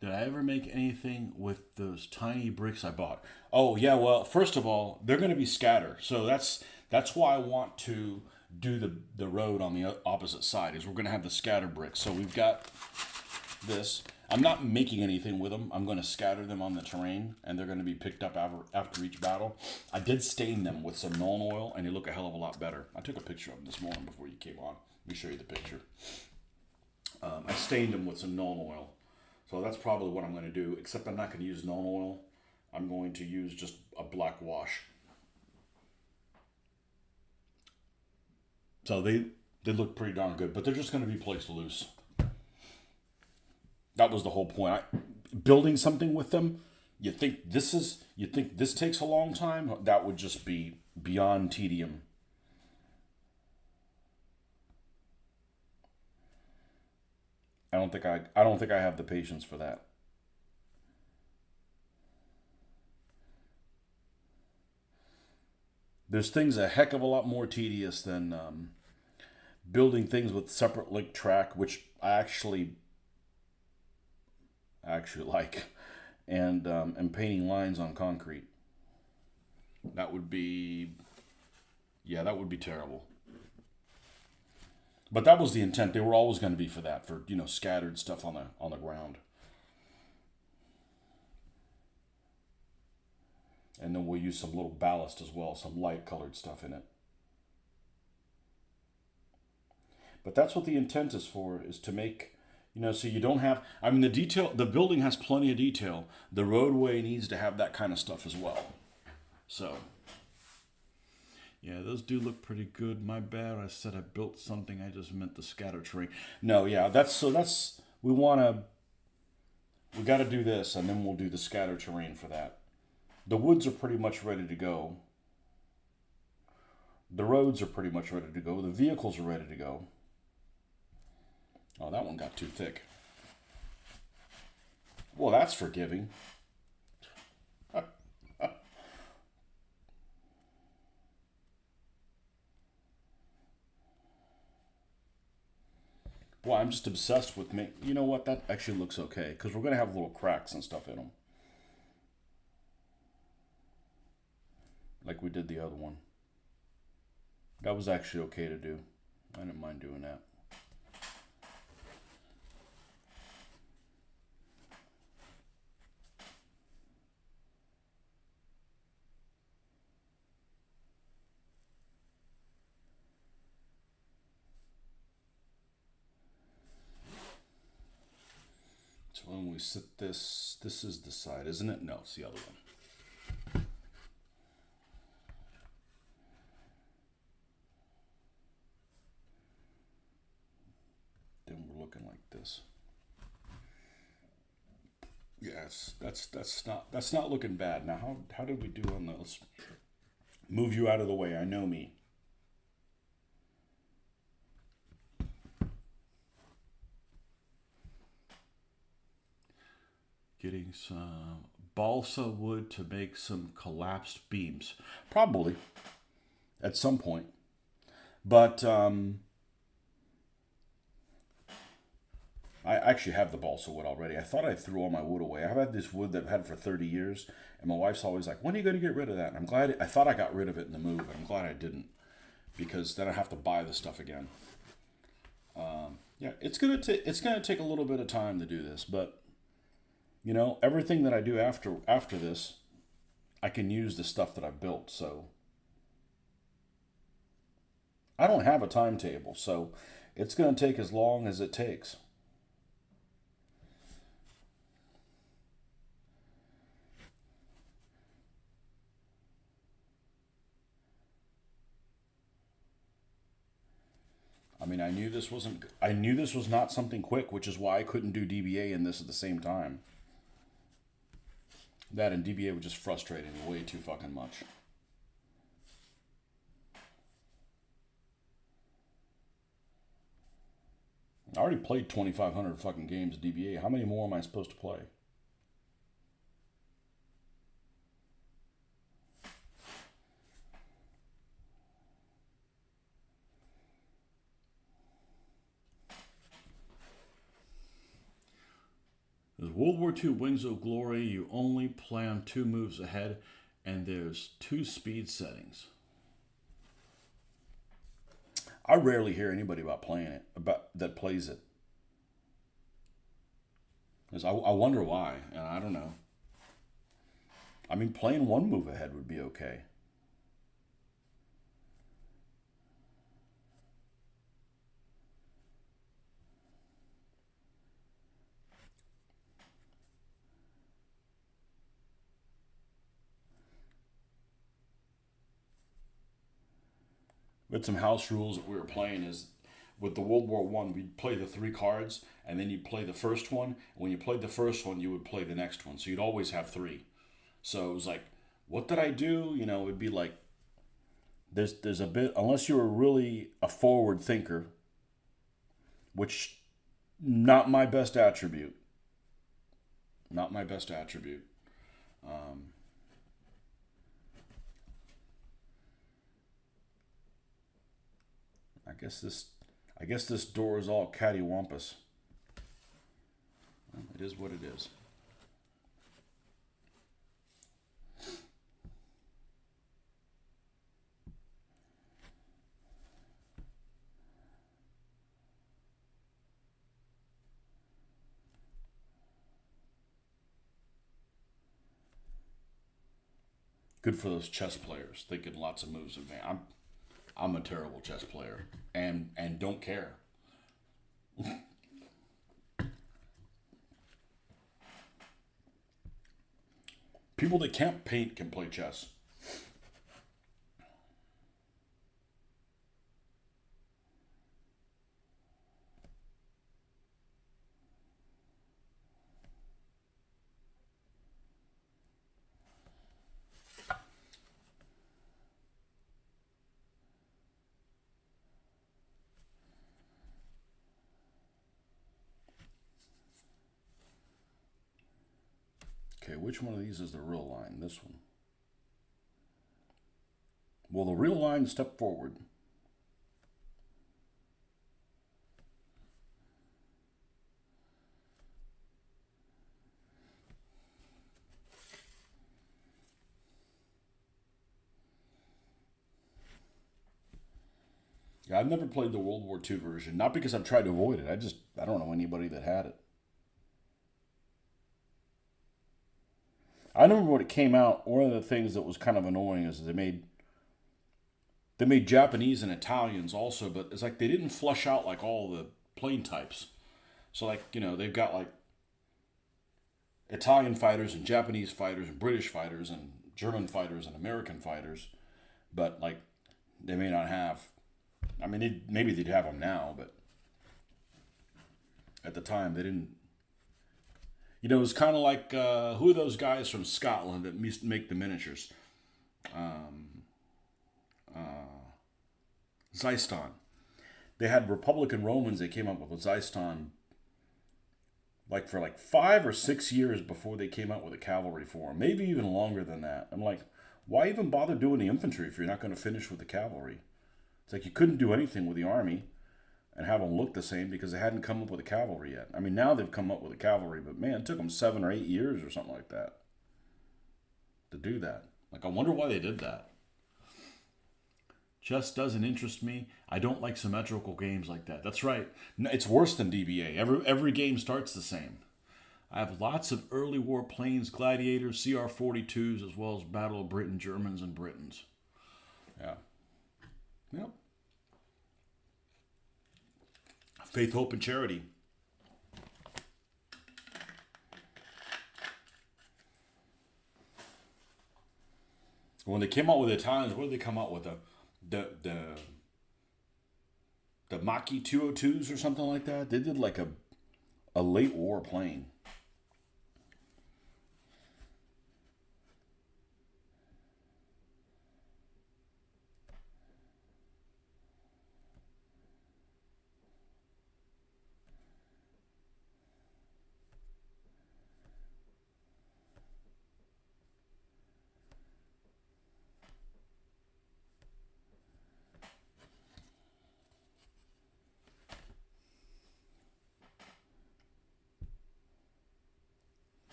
Did I ever make anything with those tiny bricks I bought? Oh yeah, well, first of all, they're going to be scattered. So that's why I want to do the road on the opposite side, is we're going to have the scatter bricks. So we've got this. I'm not making anything with them. I'm going to scatter them on the terrain, and they're going to be picked up after each battle. I did stain them with some Nuln Oil, and they look a hell of a lot better. I took a picture of them this morning before you came on. Let me show you the picture. I stained them with some Nuln Oil. So that's probably what I'm going to do, except I'm not going to use Nuln Oil. I'm going to use just a black wash. So they look pretty darn good, but they're just going to be placed loose. That was the whole point. Building something with them, you think this takes a long time? That would just be beyond tedium. I don't think I have the patience for that. There's things a heck of a lot more tedious than building things with separate link track, which I actually like, and painting lines on concrete. That would be terrible. But that was the intent. They were always going to be for that, for scattered stuff on the ground. And then we'll use some little ballast as well, some light colored stuff in it. But that's what the intent is for, is to make, so you don't have, the building has plenty of detail. The roadway needs to have that kind of stuff as well. So, yeah, those do look pretty good. My bad. I said I built something. I just meant the scatter terrain. No, yeah, we got to do this, and then we'll do the scatter terrain for that. The woods are pretty much ready to go. The roads are pretty much ready to go. The vehicles are ready to go. Oh, that one got too thick. Well, that's forgiving. Well, I'm just obsessed with you know what? That actually looks okay, because we're going to have little cracks and stuff in them. Like we did the other one. That was actually okay to do. I didn't mind doing that. So when we sit this is the side, isn't it? No, it's the other one. that's not looking bad. Now how did we do on that? Let's move you out of the way. I know me. Getting some balsa wood to make some collapsed beams. Probably at some point. But I actually have the balsa wood already. I thought I threw all my wood away. I've had this wood that I've had for 30 years, and my wife's always like, when are you going to get rid of that? And I'm glad, I thought I got rid of it in the move, and I'm glad I didn't, because then I have to buy the stuff again. Yeah, it's gonna take a little bit of time to do this, but everything that I do after this, I can use the stuff that I've built. So I don't have a timetable, so it's gonna take as long as it takes. I mean, I knew this was not something quick, which is why I couldn't do DBA and this at the same time. That and DBA was just frustrating me way too fucking much. I already played 2,500 fucking games of DBA. How many more am I supposed to play? There's World War II Wings of Glory. You only plan 2 moves ahead, and there's 2 speed settings. I rarely hear anybody that plays it. I wonder why, and I don't know. I mean, playing 1 move ahead would be okay. With some house rules that we were playing is with the World War One, we'd play the 3 cards, and then you'd play the first one. When you played the first one, you would play the next one. So you'd always have 3. So it was like, what did I do? It'd be like, there's a bit, unless you were really a forward thinker, which not my best attribute. Not my best attribute. I guess this door is all cattywampus. Well, it is what it is. Good for those chess players thinking lots of moves in advance. I'm a terrible chess player and don't care. People that can't paint can play chess. Okay, which one of these is the real line? This one. Will the real line step forward? Yeah, I've never played the World War II version. Not because I've tried to avoid it. I don't know anybody that had it. I remember when it came out, one of the things that was kind of annoying is they made Japanese and Italians also, but it's like they didn't flush out like all the plane types. So like, they've got like Italian fighters and Japanese fighters and British fighters and German fighters and American fighters, but like they may not have. I mean, maybe they'd have them now, but at the time they didn't. You know, it was kind of like who are those guys from Scotland that make the miniatures? Zyston. They had Republican Romans. They came up with Zyston like for like 5 or 6 years before they came out with a cavalry form. Maybe even longer than that. I'm like, why even bother doing the infantry if you're not going to finish with the cavalry? It's like you couldn't do anything with the army and have them look the same because they hadn't come up with a cavalry yet. I mean, now they've come up with a cavalry, but man, it took them 7 or 8 years or something like that to do that. Like, I wonder why they did that. Just doesn't interest me. I don't like symmetrical games like that. That's right. It's worse than DBA. Every game starts the same. I have lots of early war planes, gladiators, CR-42s, as well as Battle of Britain, Germans, and Britons. Yeah. Yep. Faith, hope, and charity. When they came out with the Italians, what did they come out with? The Mach-E 202s or something like that? They did like a late war plane.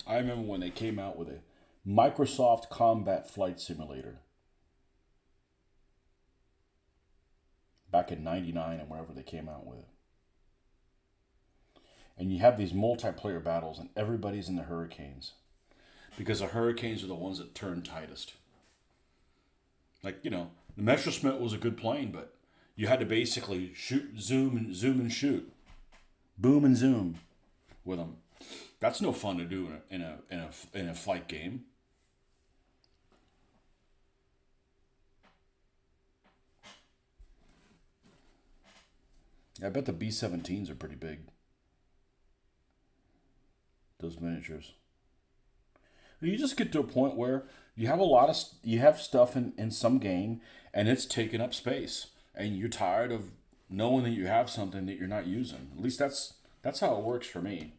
I remember when they came out with a Microsoft Combat Flight Simulator back in '99 and wherever they came out with it. And you have these multiplayer battles and everybody's in the Hurricanes because the Hurricanes are the ones that turn tightest. Like, you know, the Messerschmitt was a good plane, but you had to basically shoot, zoom and shoot, boom and zoom with them. That's no fun to do in a flight game. I bet the B-17s are pretty big. Those miniatures. You just get to a point where you have you have stuff in some game and it's taking up space, and you're tired of knowing that you have something that you're not using. At least that's how it works for me.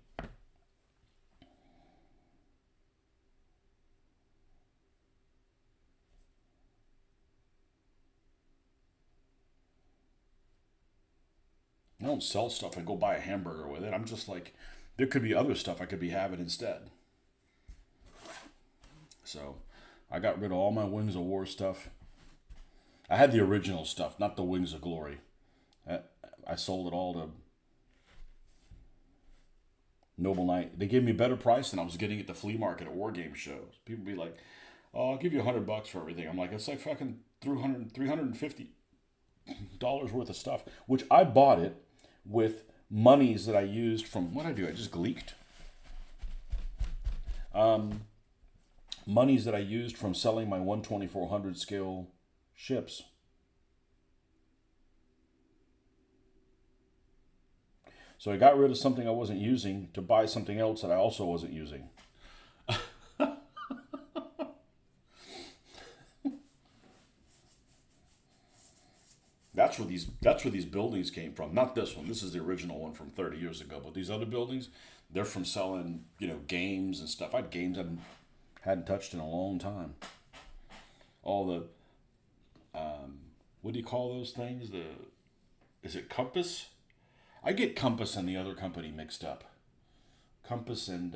I don't sell stuff. I go buy a hamburger with it. I'm just like, there could be other stuff I could be having instead. So I got rid of all my Wings of War stuff. I had the original stuff, not the Wings of Glory. I sold it all to Noble Knight. They gave me a better price than I was getting at the flea market at war game shows. People be like, "Oh, I'll give you $100 for everything." I'm like, it's like fucking $350 worth of stuff, which I bought it with monies that I used from what I do. I just gleeked. Monies that I used from selling my 1/2400 scale ships. So I got rid of something I wasn't using to buy something else that I also wasn't using. That's where these buildings came from. Not this one. This is the original one from 30 years ago. But these other buildings, they're from selling, games and stuff. I had games I hadn't touched in a long time. All the what do you call those things? Is it Compass? I get Compass and the other company mixed up. Compass and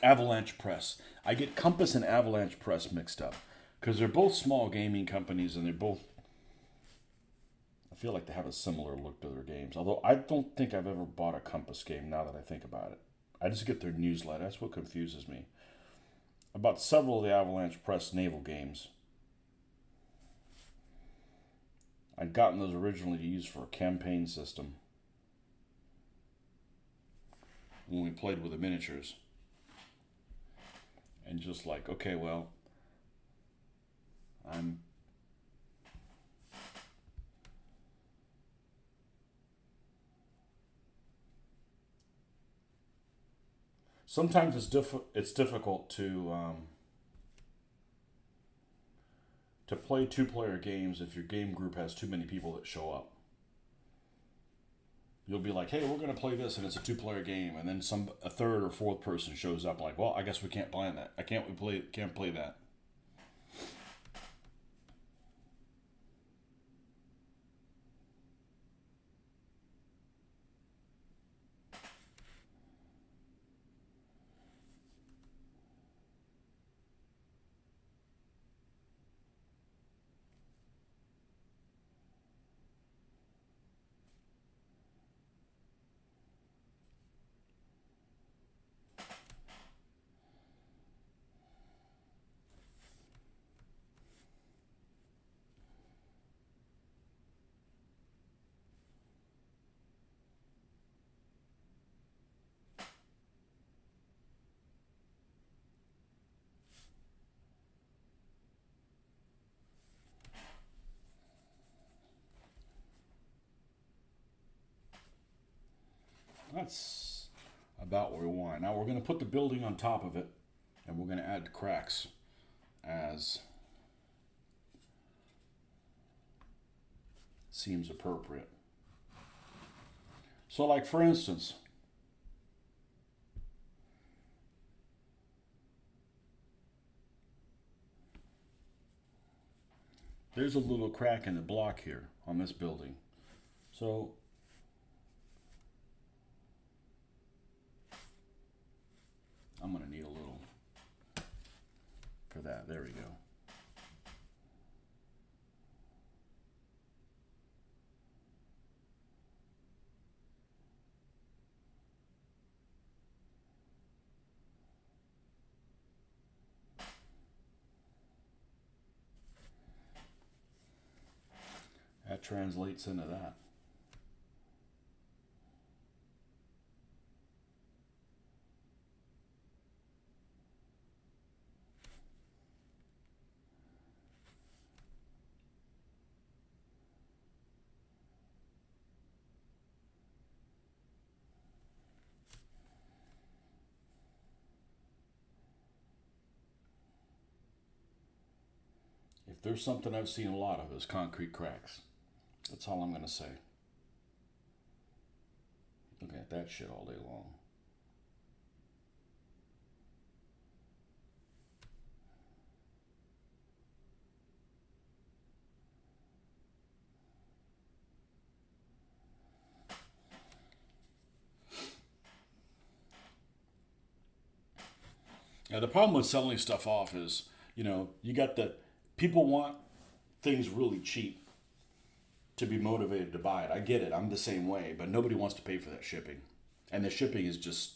Avalanche Press. I get Compass and Avalanche Press mixed up because they're both small gaming companies and they're both. I feel like they have a similar look to their games. Although I don't think I've ever bought a Compass game now that I think about it. I just get their newsletter. That's what confuses me. I bought several of the Avalanche Press naval games. I'd gotten those originally to use for a campaign system. when we played with the miniatures. And just like, okay, well, I'm sometimes it's difficult to play two-player games if your game group has too many people that show up. You'll be like, hey, we're going to play this, and it's a two-player game, and then a third or fourth person shows up, like, well, I guess we can't play that. Can't play that. That's about what we want. Now we're going to put the building on top of it, and we're going to add cracks as seems appropriate. So like for instance, there's a little crack in the block here on this building. So I'm going to need a little for that. There we go. That translates into that. If there's something I've seen a lot of, is concrete cracks. That's all I'm going to say. Looking at that shit all day long. Now, the problem with selling stuff off is, you got the people want things really cheap to be motivated to buy it. I get it. I'm the same way, but nobody wants to pay for that shipping. And the shipping is just,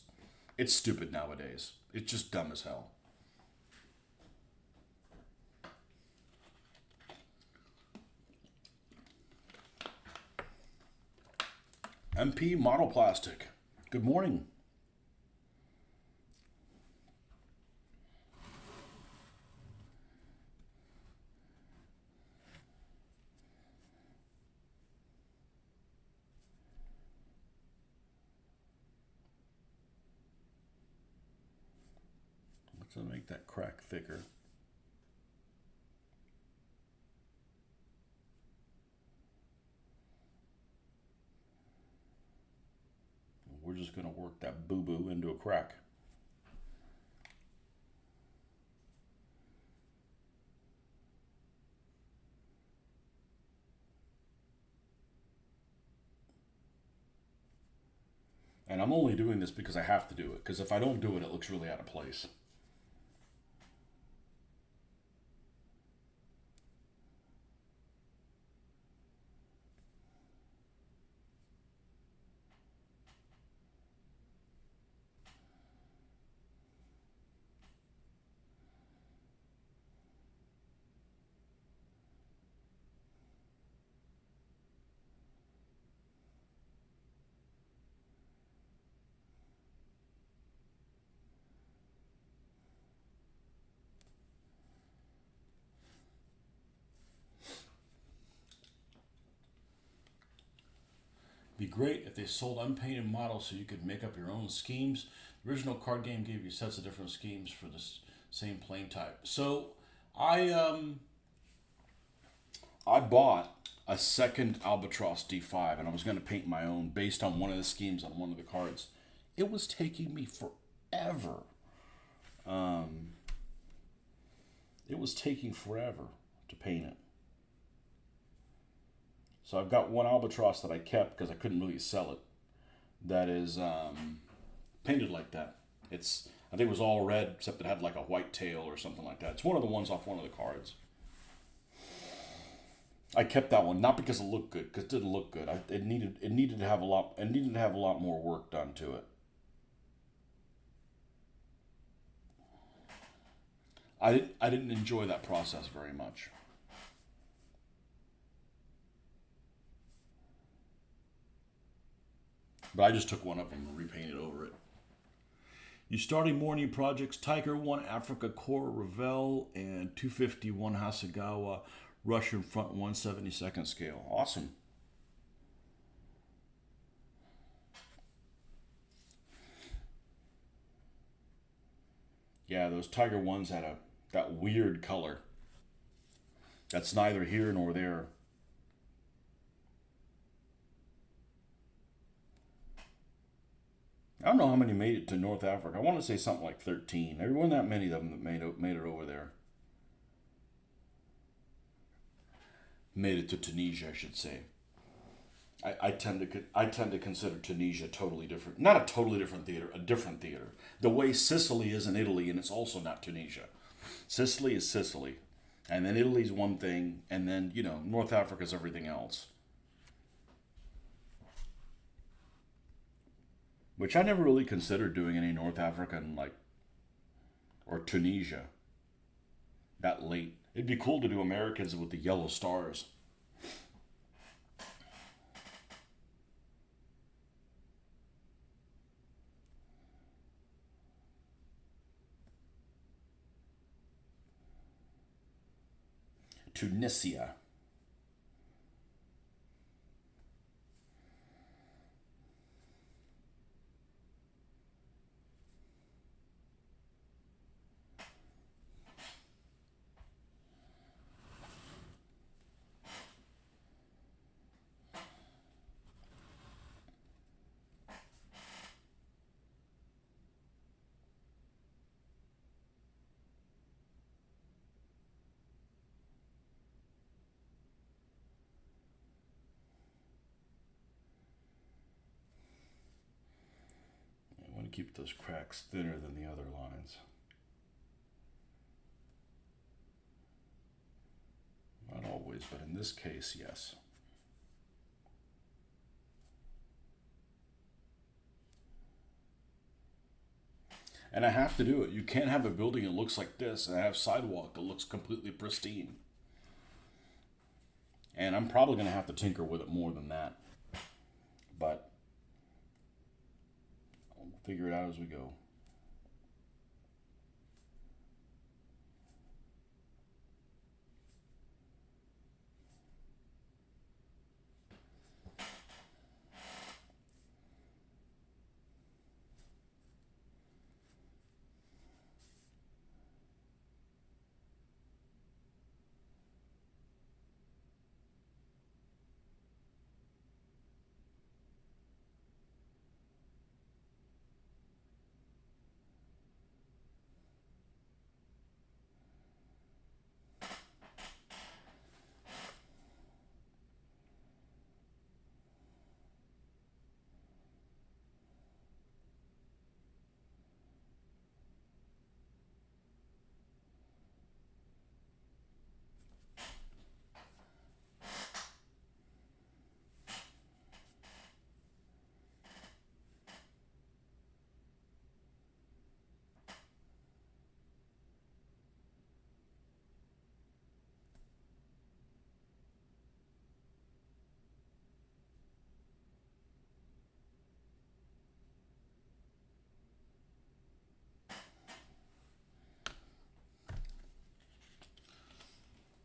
it's stupid nowadays. It's just dumb as hell. MP Monoplastic. Good morning. Let's make that crack thicker. We're just going to work that boo-boo into a crack. And I'm only doing this because I have to do it, because if I don't do it, it looks really out of place. Be great if they sold unpainted models so you could make up your own schemes. The original card game gave you sets of different schemes for the same plane type. So I bought a second Albatross D5 and I was going to paint my own based on one of the schemes on one of the cards. It was taking me forever. It was taking forever to paint it. So I've got one Albatross that I kept because I couldn't really sell it. That is painted like that. I think it was all red except it had like a white tail or something like that. It's one of the ones off one of the cards. I kept that one not because it looked good, because it didn't look good. It needed to have a lot more work done to it. I didn't enjoy that process very much. But I just took one up and repainted over it. You starting more new projects? Tiger 1 Africa Core Ravel and 251 Hasegawa Russian Front 1/72nd scale. Awesome. Yeah, those Tiger 1s had that weird color. That's neither here nor there. I don't know how many made it to North Africa. I want to say something like 13. There weren't that many of them that made it over there. Made it to Tunisia, I should say. I tend to consider Tunisia totally different. Not a totally different theater, a different theater. The way Sicily is in Italy, and it's also not Tunisia. Sicily is Sicily, and then Italy's one thing, and then North Africa's everything else. Which I never really considered doing any North African or Tunisia that late. It'd be cool to do Americans with the yellow stars. Tunisia. I want to keep those cracks thinner than the other lines. Not always, but in this case, yes. And I have to do it. You can't have a building that looks like this and have sidewalk that looks completely pristine. And I'm probably going to have to tinker with it more than that. But I'll figure it out as we go.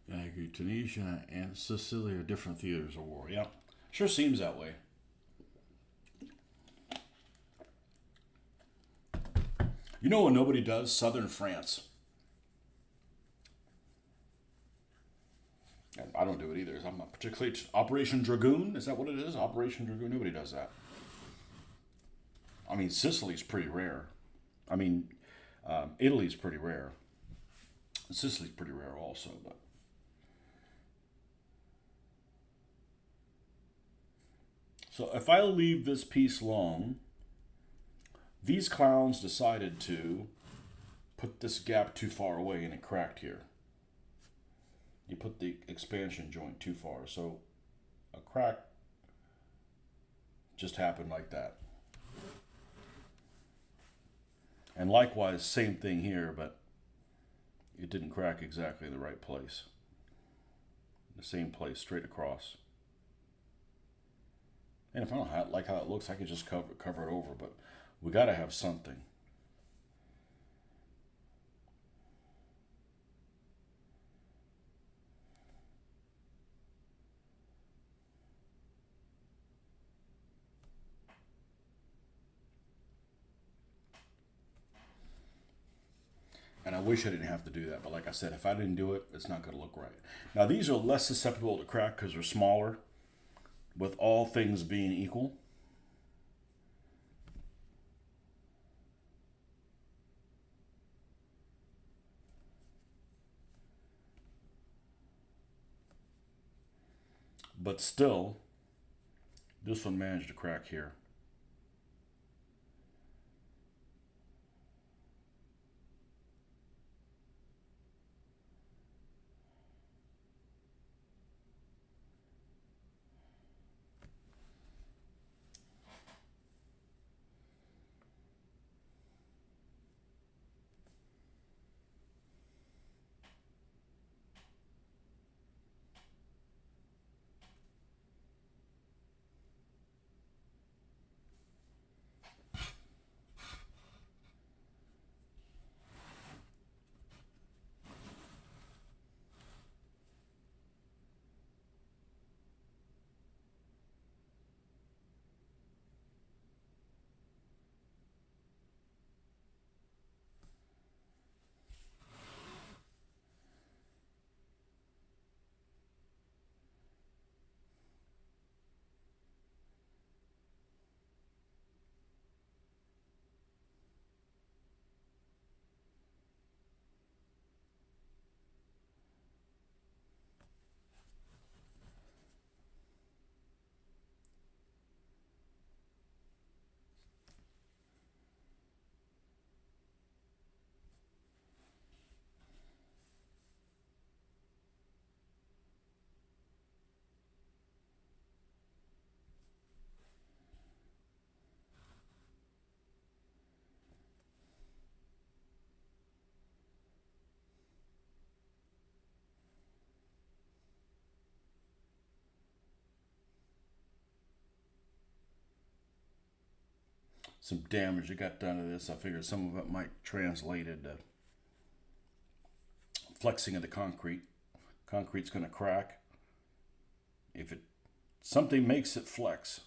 I agree. Tunisia and Sicily are different theaters of war. Yeah, sure seems that way. You know what nobody does? Southern France. And I don't do it either. I'm not particularly Operation Dragoon. Is that what it is? Operation Dragoon. Nobody does that. I mean, Sicily's pretty rare. I mean, Italy's pretty rare. Sicily's pretty rare also, but so if I leave this piece long, these clowns decided to put this gap too far away and it cracked here. You put the expansion joint too far, so a crack just happened like that. And likewise, same thing here, but it didn't crack exactly in the right place. The same place, straight across. And if I don't like how it looks, I could just cover it over, but we got to have something. And I wish I didn't have to do that, but like I said, if I didn't do it, it's not going to look right. Now these are less susceptible to crack because they're smaller, with all things being equal. But still, this one managed to crack here. Some damage that got done to this. I figured some of it might translate into flexing of the concrete. Concrete's going to crack if it something makes it flex.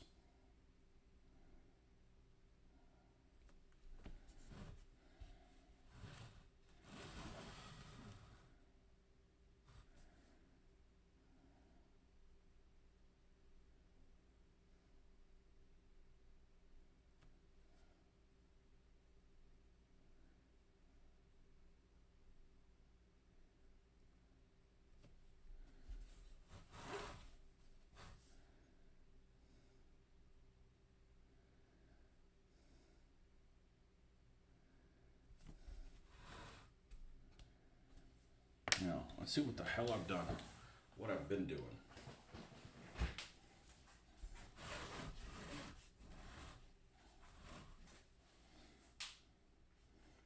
Now, let's see what the hell I've done, what I've been doing.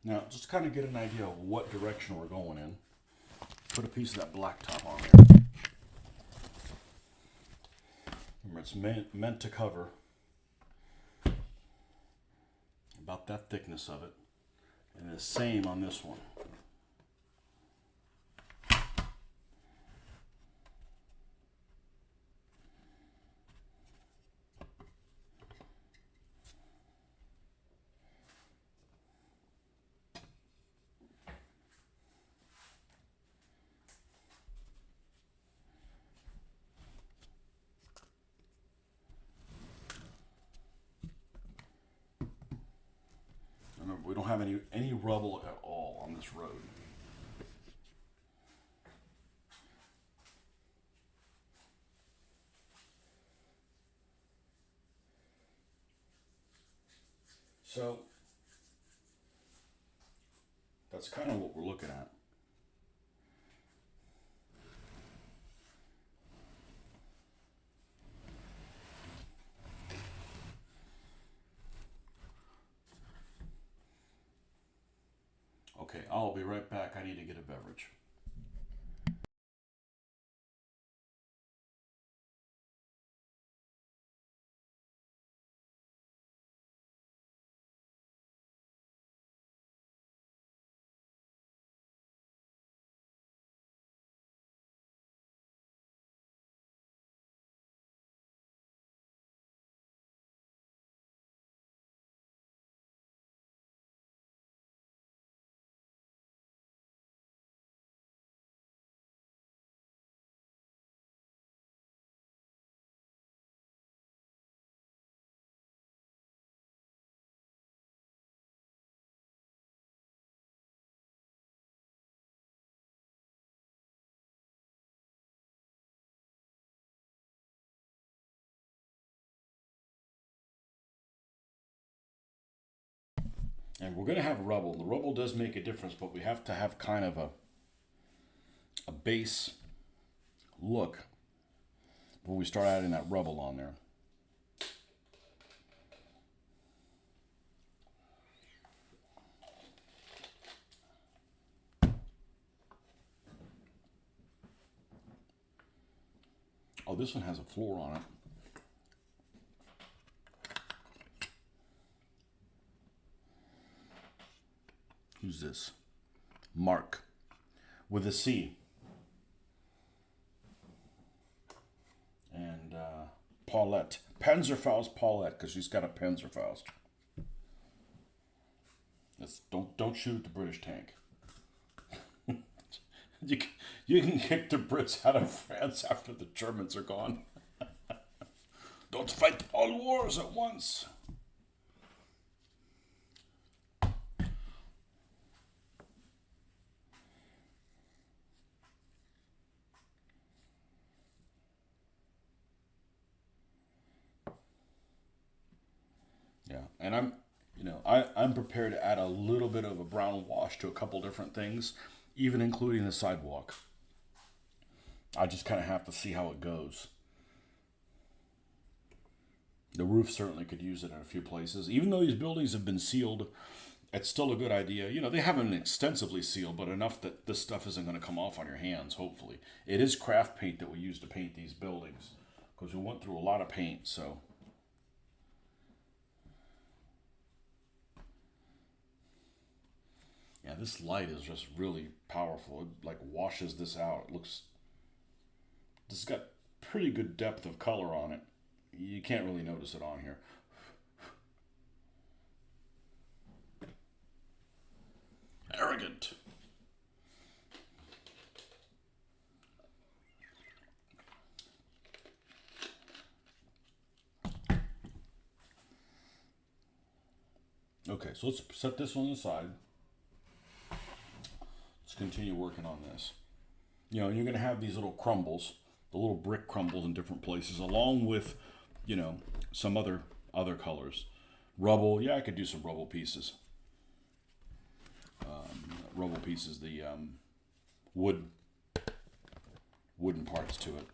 Now, just to kind of get an idea of what direction we're going in, put a piece of that blacktop on there. Remember, it's meant to cover about that thickness of it, and the same on this one. don't have any rubble at all on this road. So that's kind of what we're looking at. Okay, I'll be right back. I need to get a beverage. And we're going to have rubble. The rubble does make a difference, but we have to have kind of a base look before we start adding that rubble on there. Oh, this one has a floor on it. Who's this? Mark with a C. And Paulette. Panzerfaust Paulette, because she's got a Panzerfaust. Don't shoot at the British tank. You can kick the Brits out of France after the Germans are gone. Don't fight all wars at once. Yeah, and I'm prepared to add a little bit of a brown wash to a couple different things, even including the sidewalk. I just kind of have to see how it goes. The roof certainly could use it in a few places. Even though these buildings have been sealed, it's still a good idea. You know, they haven't extensively sealed, but enough that this stuff isn't going to come off on your hands, hopefully. It is craft paint that we use to paint these buildings, because we went through a lot of paint, so... Yeah, this light is just really powerful. It like washes this out. It looks... This has got pretty good depth of color on it. You can't really notice it on here. Arrogant. Okay, so let's set this on the side. Let's continue working on this. You know, you're going to have these little crumbles, the little brick crumbles in different places, along with, you know, some other colors. Rubble, yeah, I could do some rubble pieces. Rubble pieces, the wooden parts to it.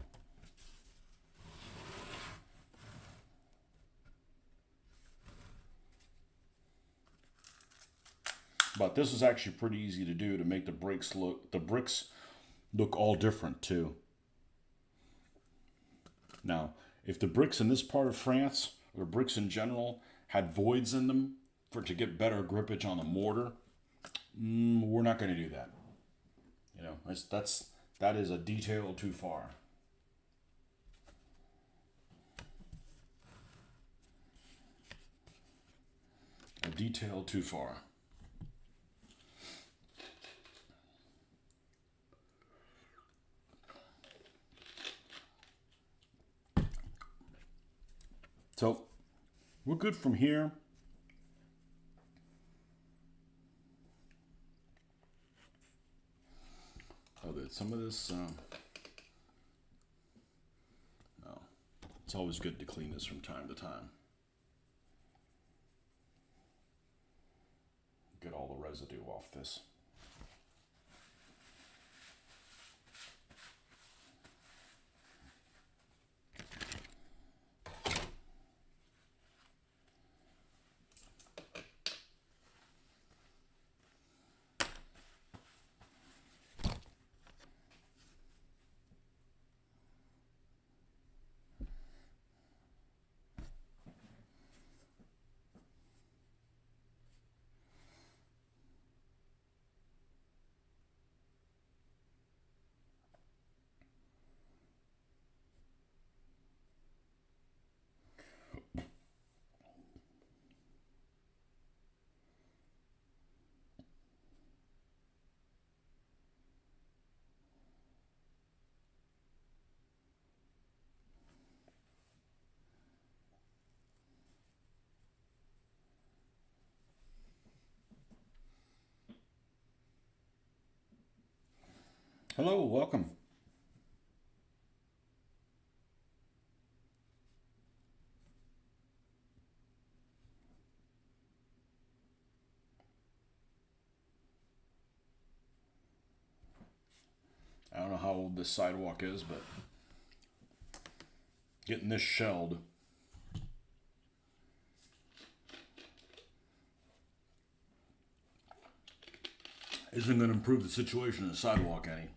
But this is actually pretty easy to do to make the bricks look all different too. Now, if the bricks in this part of France, or bricks in general, had voids in them to get better grippage on the mortar, we're not going to do that. You know, that is a detail too far. A detail too far. So, we're good from here. Get some of this. No, it's always good to clean this from time to time. Get all the residue off this. Hello, welcome. I don't know how old this sidewalk is, but getting this shelled isn't going to improve the situation in the sidewalk any.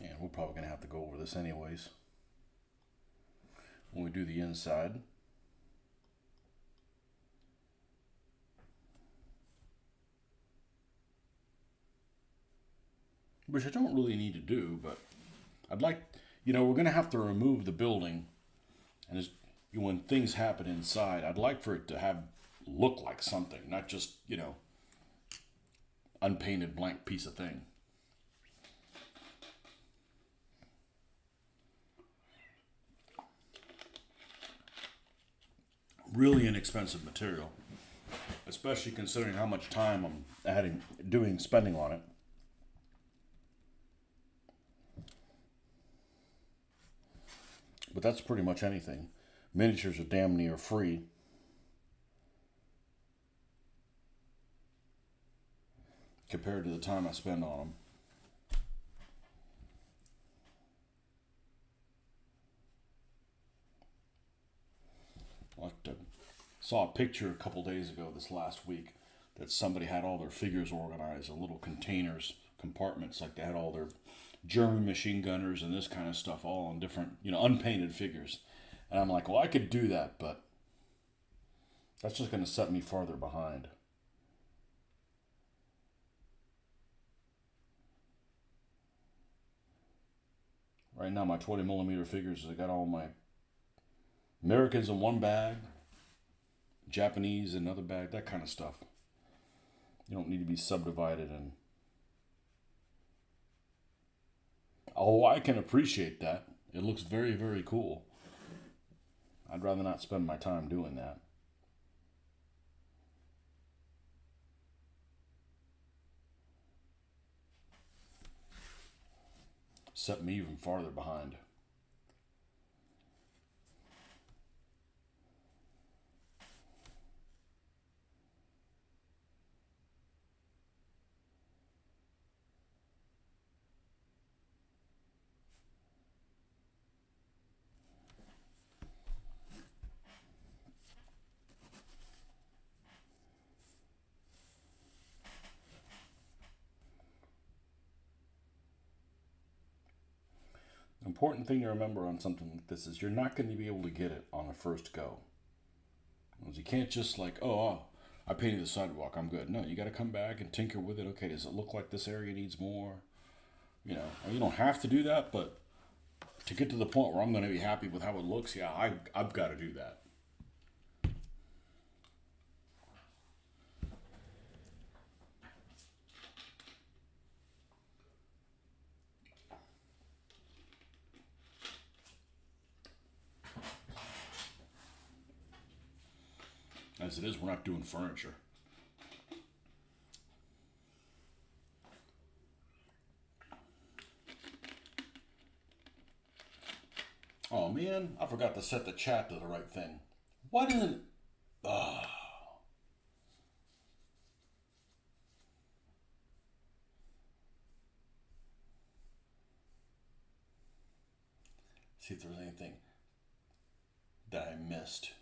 Yeah, we're probably going to have to go over this anyways when we do the inside. Which I don't really need to do, but I'd like, we're going to have to remove the building, and when things happen inside, I'd like for it to look like something, not just, unpainted blank piece of thing. Really inexpensive material, especially considering how much time I'm spending on it. But that's pretty much anything. Miniatures are damn near free compared to the time I spend on them. I saw a picture a couple days ago this last week that somebody had all their figures organized in little containers, compartments, like they had all their German machine gunners and this kind of stuff all on different, unpainted figures. And I'm like, well, I could do that, but that's just going to set me farther behind. Right now, my 20 millimeter figures, I got all my Americans in one bag, Japanese in another bag, that kind of stuff. You don't need to be subdivided. And although I can appreciate that, it looks very, very cool. I'd rather not spend my time doing that. Set me even farther behind. The important thing to remember on something like this is you're not going to be able to get it on the first go. You can't just I painted the sidewalk, I'm good. No, you got to come back and tinker with it. Okay, does it look like this area needs more? You don't have to do that, but to get to the point where I'm going to be happy with how it looks, yeah, I've got to do that. As it is, we're not doing furniture. Oh man, I forgot to set the chat to the right thing. What is it? See if there's anything that I missed.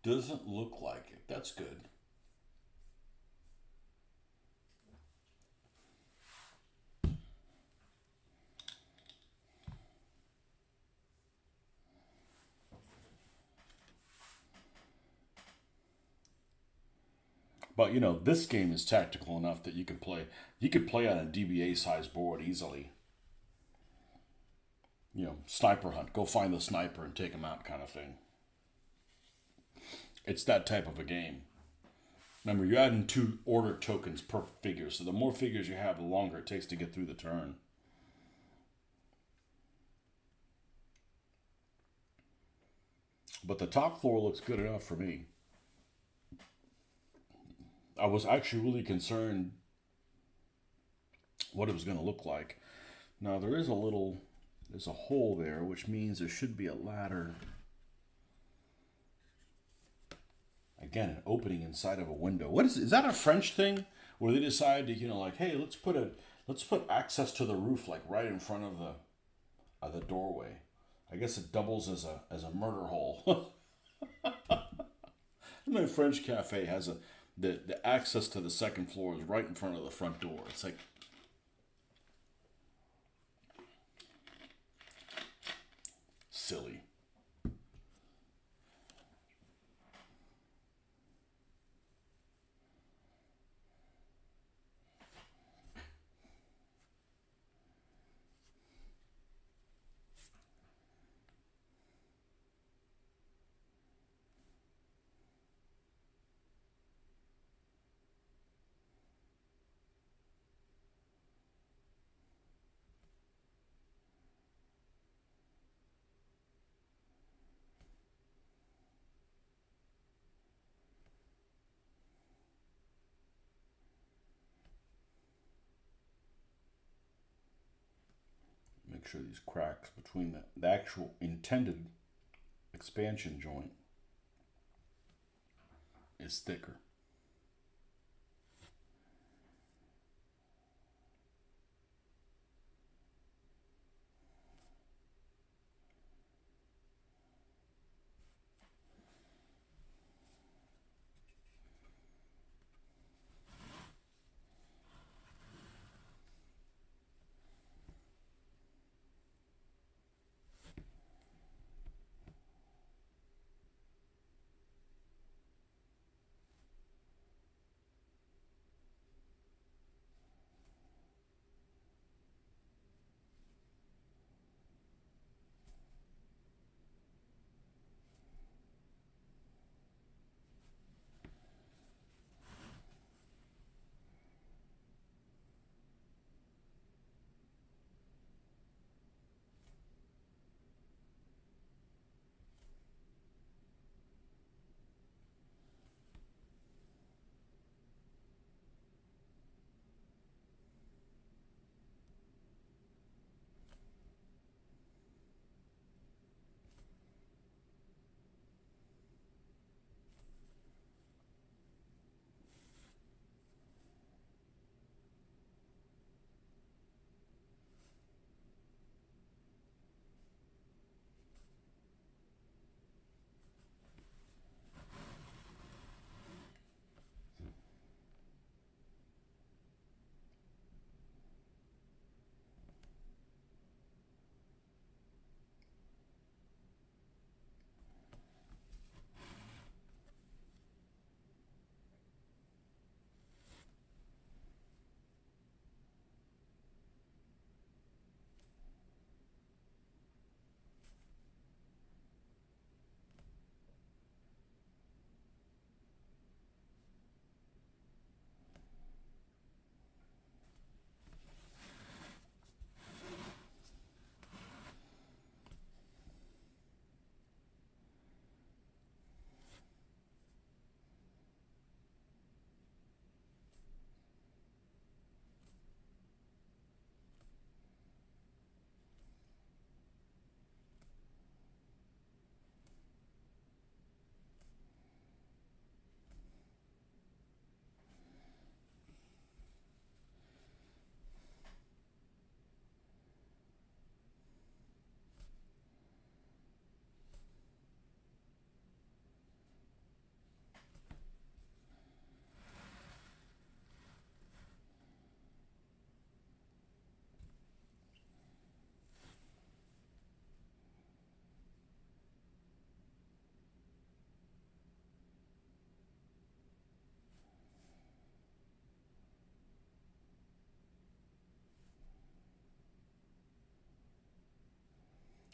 Doesn't look like it. That's good. But this game is tactical enough that you can play. You could play on a DBA size board easily. Sniper hunt. Go find the sniper and take him out, kind of thing. It's that type of a game. Remember, you're adding 2 order tokens per figure, so the more figures you have, the longer it takes to get through the turn. But the top floor looks good enough for me. I was actually really concerned what it was going to look like. Now, there's a hole there, which means there should be a ladder. Again, an opening inside of a window. What is that a French thing? Where they decide to, hey, let's put access to the roof like right in front of the doorway. I guess it doubles as a murder hole. My French cafe has the access to the second floor is right in front of the front door. It's like silly. make sure these cracks between the actual intended expansion joint is thicker.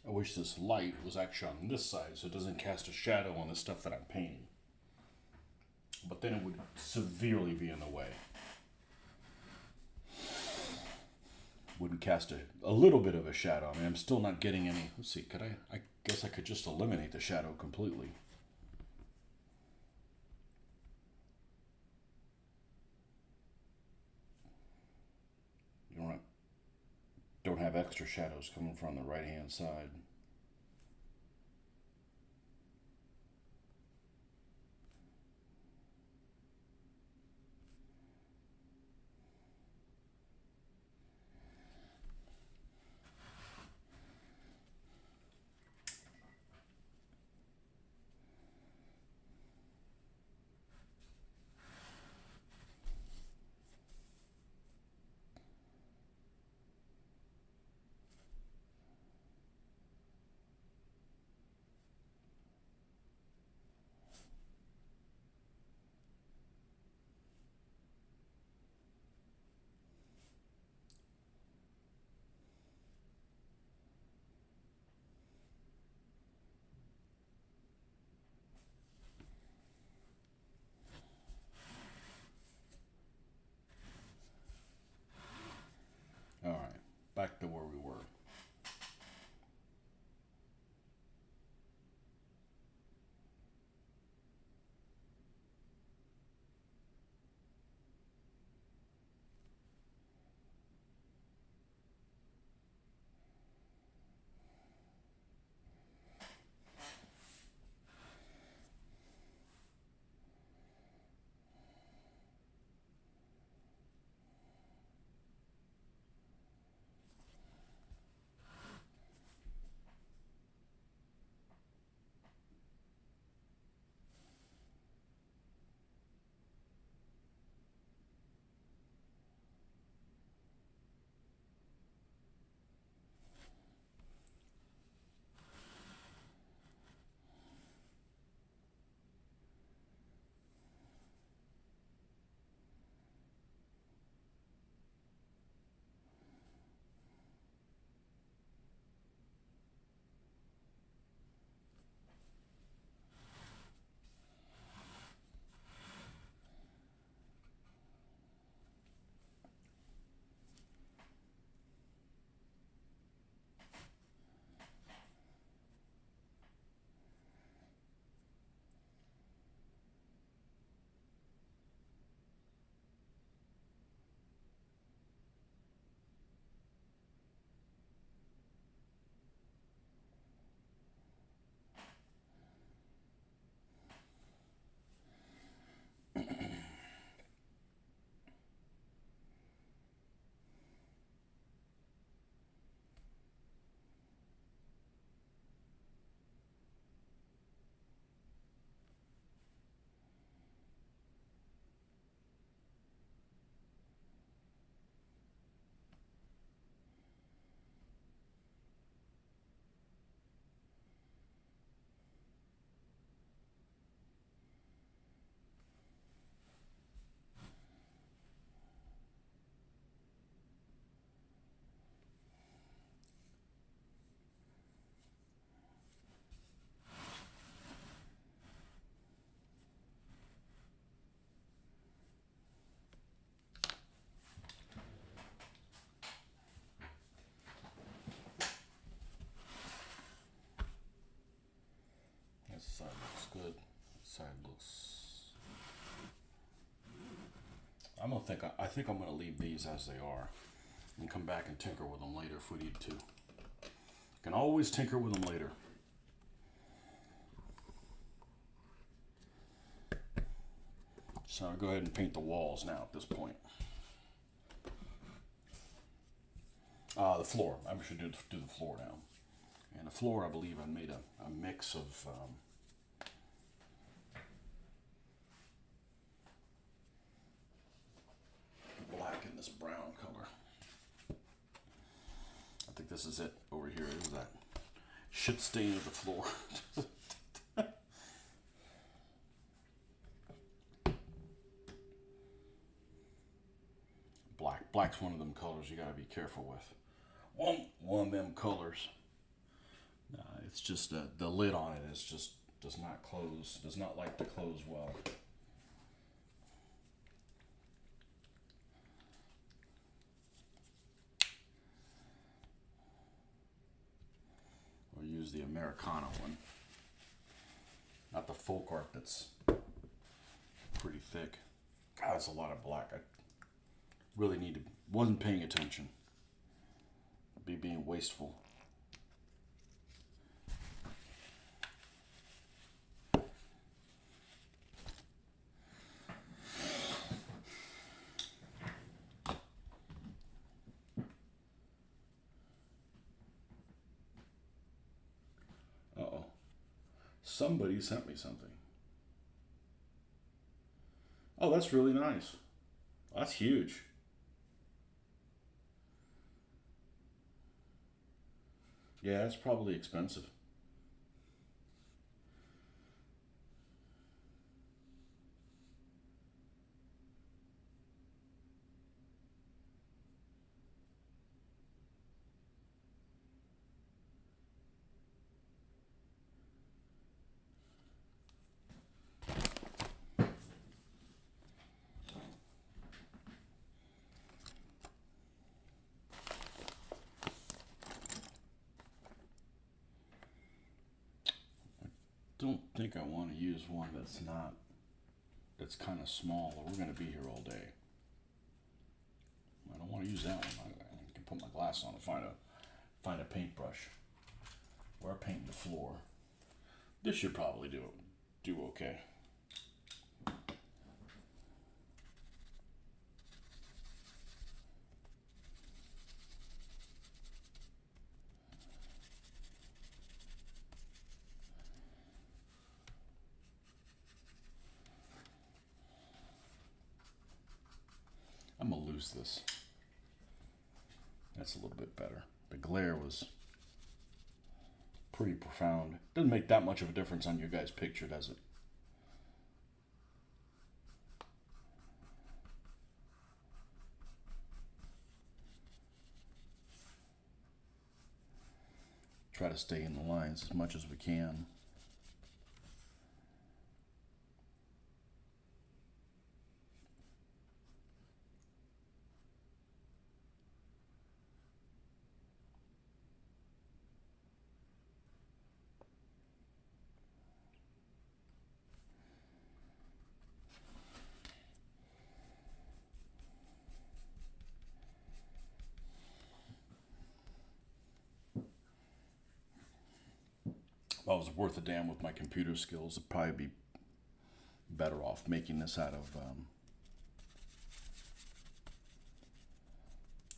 I wish this light was actually on this side so it doesn't cast a shadow on the stuff that I'm painting. But then it would severely be in the way. Wouldn't cast a little bit of a shadow. I mean, I'm still not getting any. Let's see, could I guess I could just eliminate the shadow completely. Don't have extra shadows coming from the right hand side. good. This side looks. I think I'm gonna leave these as they are, and come back and tinker with them later if we need to. Can always tinker with them later. So I'll go ahead and paint the walls now at this point. The floor. I should do the floor now. And the floor, I believe I made a mix of black and this brown color. I think this is it over here. Is that shit stain of the floor. Black's one of them colors you gotta be careful with. One of them colors. It's just the lid on it is just does not close. Does not like to close well. We'll use the Americana one, not the folk art that's pretty thick. God, that's a lot of black. I really wasn't paying attention. Being wasteful. Uh-oh. Somebody sent me something. Oh, that's really nice. That's huge. Yeah, it's probably expensive. Don't think I want to use one that's kind of small, or we're going to be here all day. I don't want to use that one. I can put my glass on and find a paintbrush. We're painting the floor. This should probably do okay. I'm gonna lose this. That's a little bit better. The glare was pretty profound. Doesn't make that much of a difference on your guys' picture, does it? Try to stay in the lines as much as we can. If I was worth a damn with my computer skills, I'd probably be better off making this out of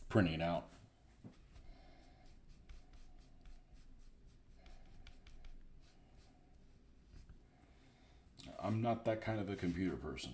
printing out. I'm not that kind of a computer person.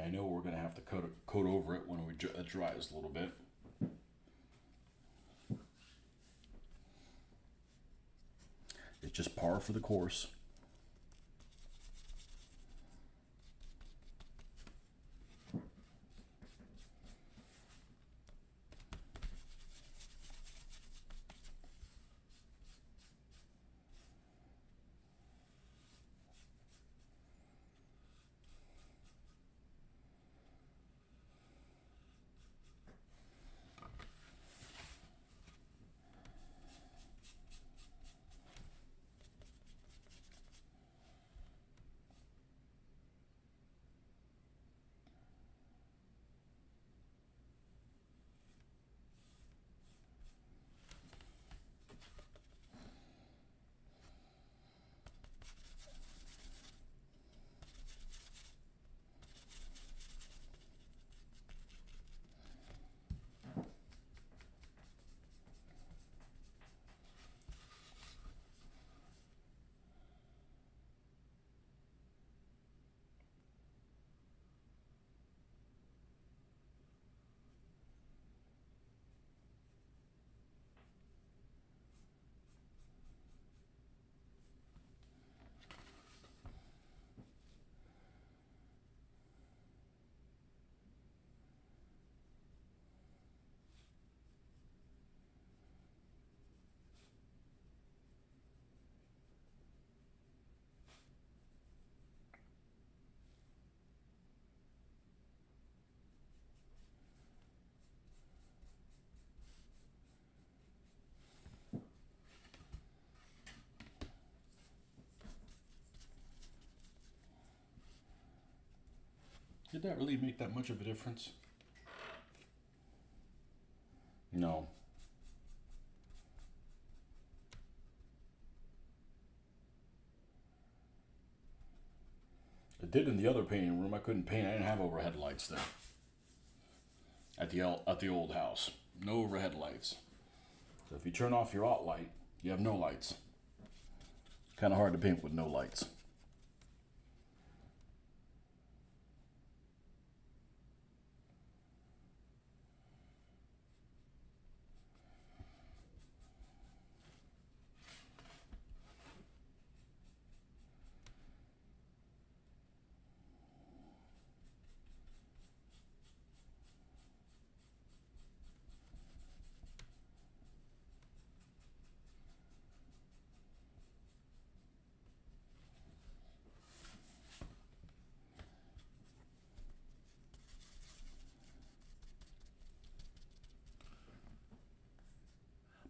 I know we're going to have to coat over it when it dries a little bit. It's just par for the course. Did that really make that much of a difference? No. It did in the other painting room. I couldn't paint. I didn't have overhead lights there. At the old house, no overhead lights. So if you turn off your alt light, you have no lights. Kind of hard to paint with no lights.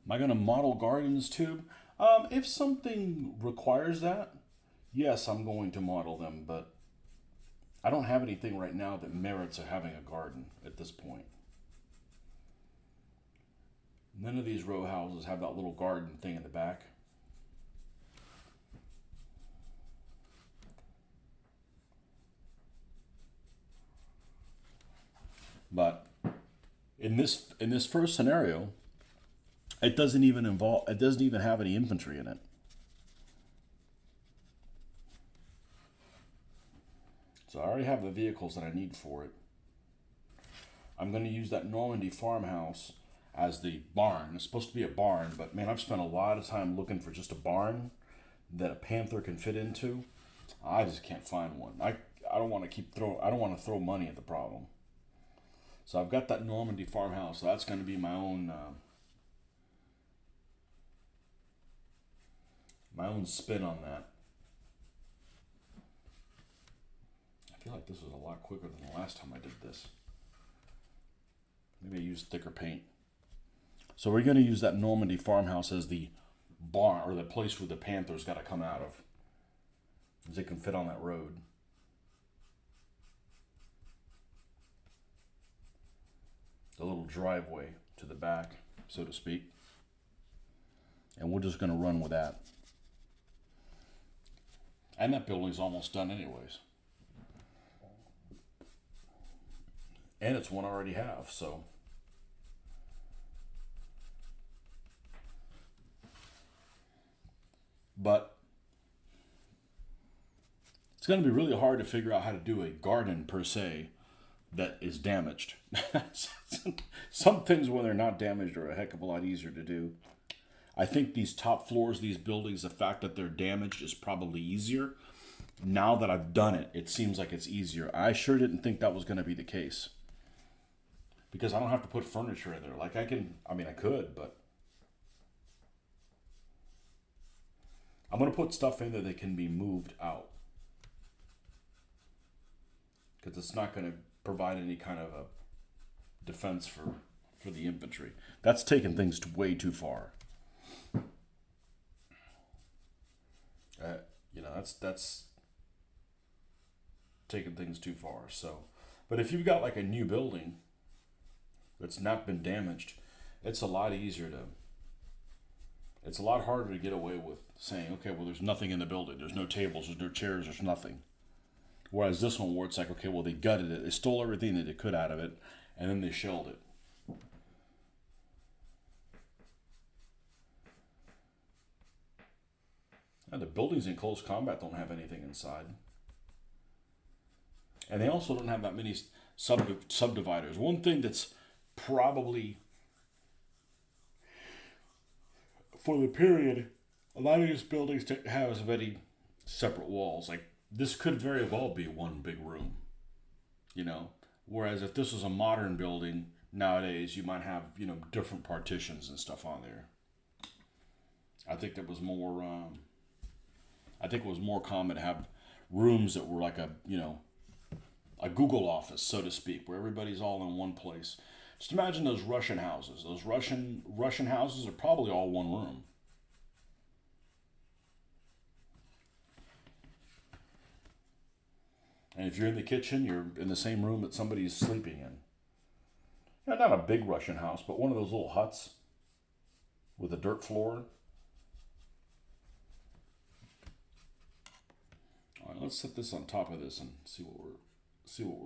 Am I going to model gardens too? If something requires that, yes, I'm going to model them, but I don't have anything right now that merits having a garden at this point. None of these row houses have that little garden thing in the back. But in this first scenario, it doesn't even have any infantry in it. So I already have the vehicles that I need for it. I'm going to use that Normandy farmhouse as the barn. It's supposed to be a barn, but man, I've spent a lot of time looking for just a barn that a panther can fit into. I just can't find one. I don't want to throw money at the problem. So I've got that Normandy farmhouse. So that's going to be my own spin on that. I feel like this was a lot quicker than the last time I did this. Maybe I used thicker paint. So we're going to use that Normandy farmhouse as the barn, or the place where the panther's got to come out of, as it can fit on that road. The little driveway to the back, so to speak. And we're just going to run with that. And that building's almost done anyways. And it's one I already have, so. But it's going to be really hard to figure out how to do a garden per se that is damaged. Some things, when they're not damaged, are a heck of a lot easier to do. I think these top floors, these buildings, the fact that they're damaged is probably easier. Now that I've done it, it seems like it's easier. I sure didn't think that was going to be the case. Because I don't have to put furniture in there. Like I could, but I'm going to put stuff in there that can be moved out. Because it's not going to provide any kind of a defense for the infantry. That's taking things way too far. That's taking things too far. So, but if you've got like a new building that's not been damaged, it's a lot easier to. It's a lot harder to get away with saying, okay, well, there's nothing in the building. There's no tables. There's no chairs. There's nothing. Whereas this one, where it's like, okay, well, they gutted it. They stole everything that they could out of it, and then they shelled it. And the buildings in close combat don't have anything inside. And they also don't have that many subdividers. One thing that's probably, for the period, a lot of these buildings have very separate walls. Like, this could very well be one big room, Whereas if this was a modern building, nowadays you might have, different partitions and stuff on there. I think it was more common to have rooms that were like a Google office, so to speak, where everybody's all in one place. Just imagine those Russian houses. Those Russian houses are probably all one room. And if you're in the kitchen, you're in the same room that somebody's sleeping in. Not a big Russian house, but one of those little huts with a dirt floor. All right, let's set this on top of this and see what we're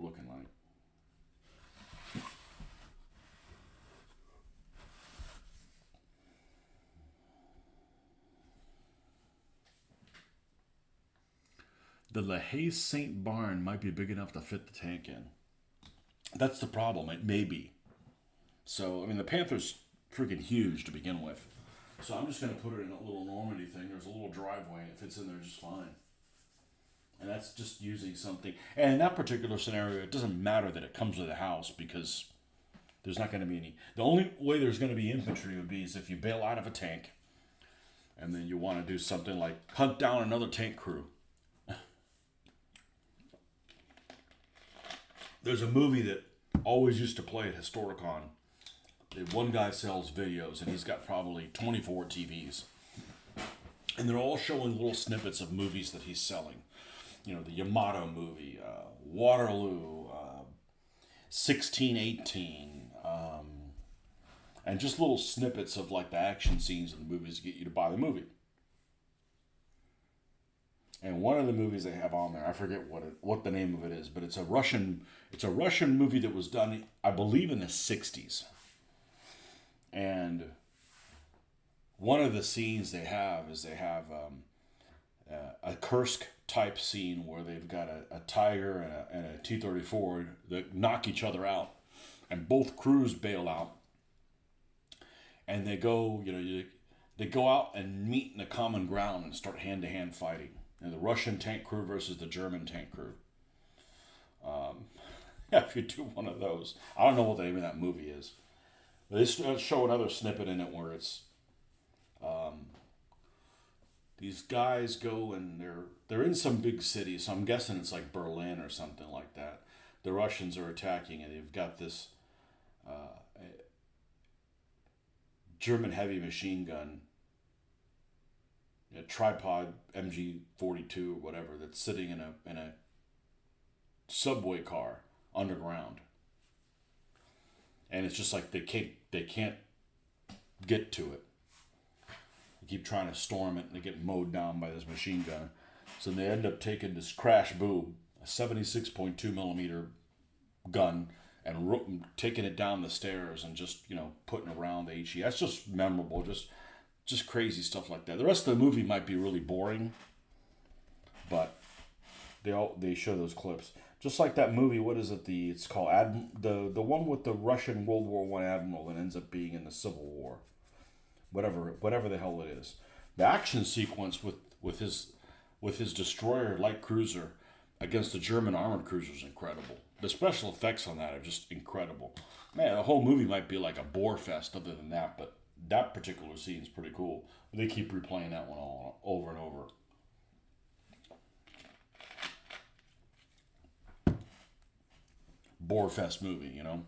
looking like. The LaHaye Saint barn might be big enough to fit the tank in. That's the problem. It may be. So, the Panther's freaking huge to begin with. So I'm just going to put it in a little Normandy thing. There's a little driveway and it fits in there just fine. And that's just using something. And in that particular scenario, it doesn't matter that it comes with a house because there's not going to be any. The only way there's going to be infantry would be is if you bail out of a tank and then you want to do something like hunt down another tank crew. There's a movie that always used to play at Historicon. One guy sells videos, and he's got probably 24 TVs. And they're all showing little snippets of movies that he's selling. The Yamato movie, Waterloo, 1618, and just little snippets of like the action scenes in the movies to get you to buy the movie. And one of the movies they have on there, I forget what the name of it is, but it's a Russian movie that was done, I believe, in the 60s. And one of the scenes they have is a Kursk type scene where they've got a Tiger and a T-34 that knock each other out, and both crews bail out, and they go out and meet in a common ground and start hand-to-hand fighting. The Russian tank crew versus the German tank crew. If you do one of those, I don't know what the name of that movie is. But they show another snippet in it where it's these guys go and they're in some big city, so I'm guessing it's like Berlin or something like that. The Russians are attacking, and they've got this German heavy machine gun, a tripod MG42 or whatever, that's sitting in a subway car underground, and it's just like they can't get to it. They keep trying to storm it, and they get mowed down by this machine gun. So they end up taking this crash boom, a 76.2 millimeter gun, and taking it down the stairs and just putting it around the HE. That's just memorable. Just crazy stuff like that. The rest of the movie might be really boring, but they show those clips. Just like that movie, what is it? It's called the one with the Russian World War One admiral that ends up being in the Civil War. Whatever the hell it is. The action sequence with his destroyer light cruiser against the German armored cruiser is incredible. The special effects on that are just incredible. Man, the whole movie might be like a bore fest other than that, but that particular scene is pretty cool. They keep replaying that one all over and over. Bore fest movie, you know?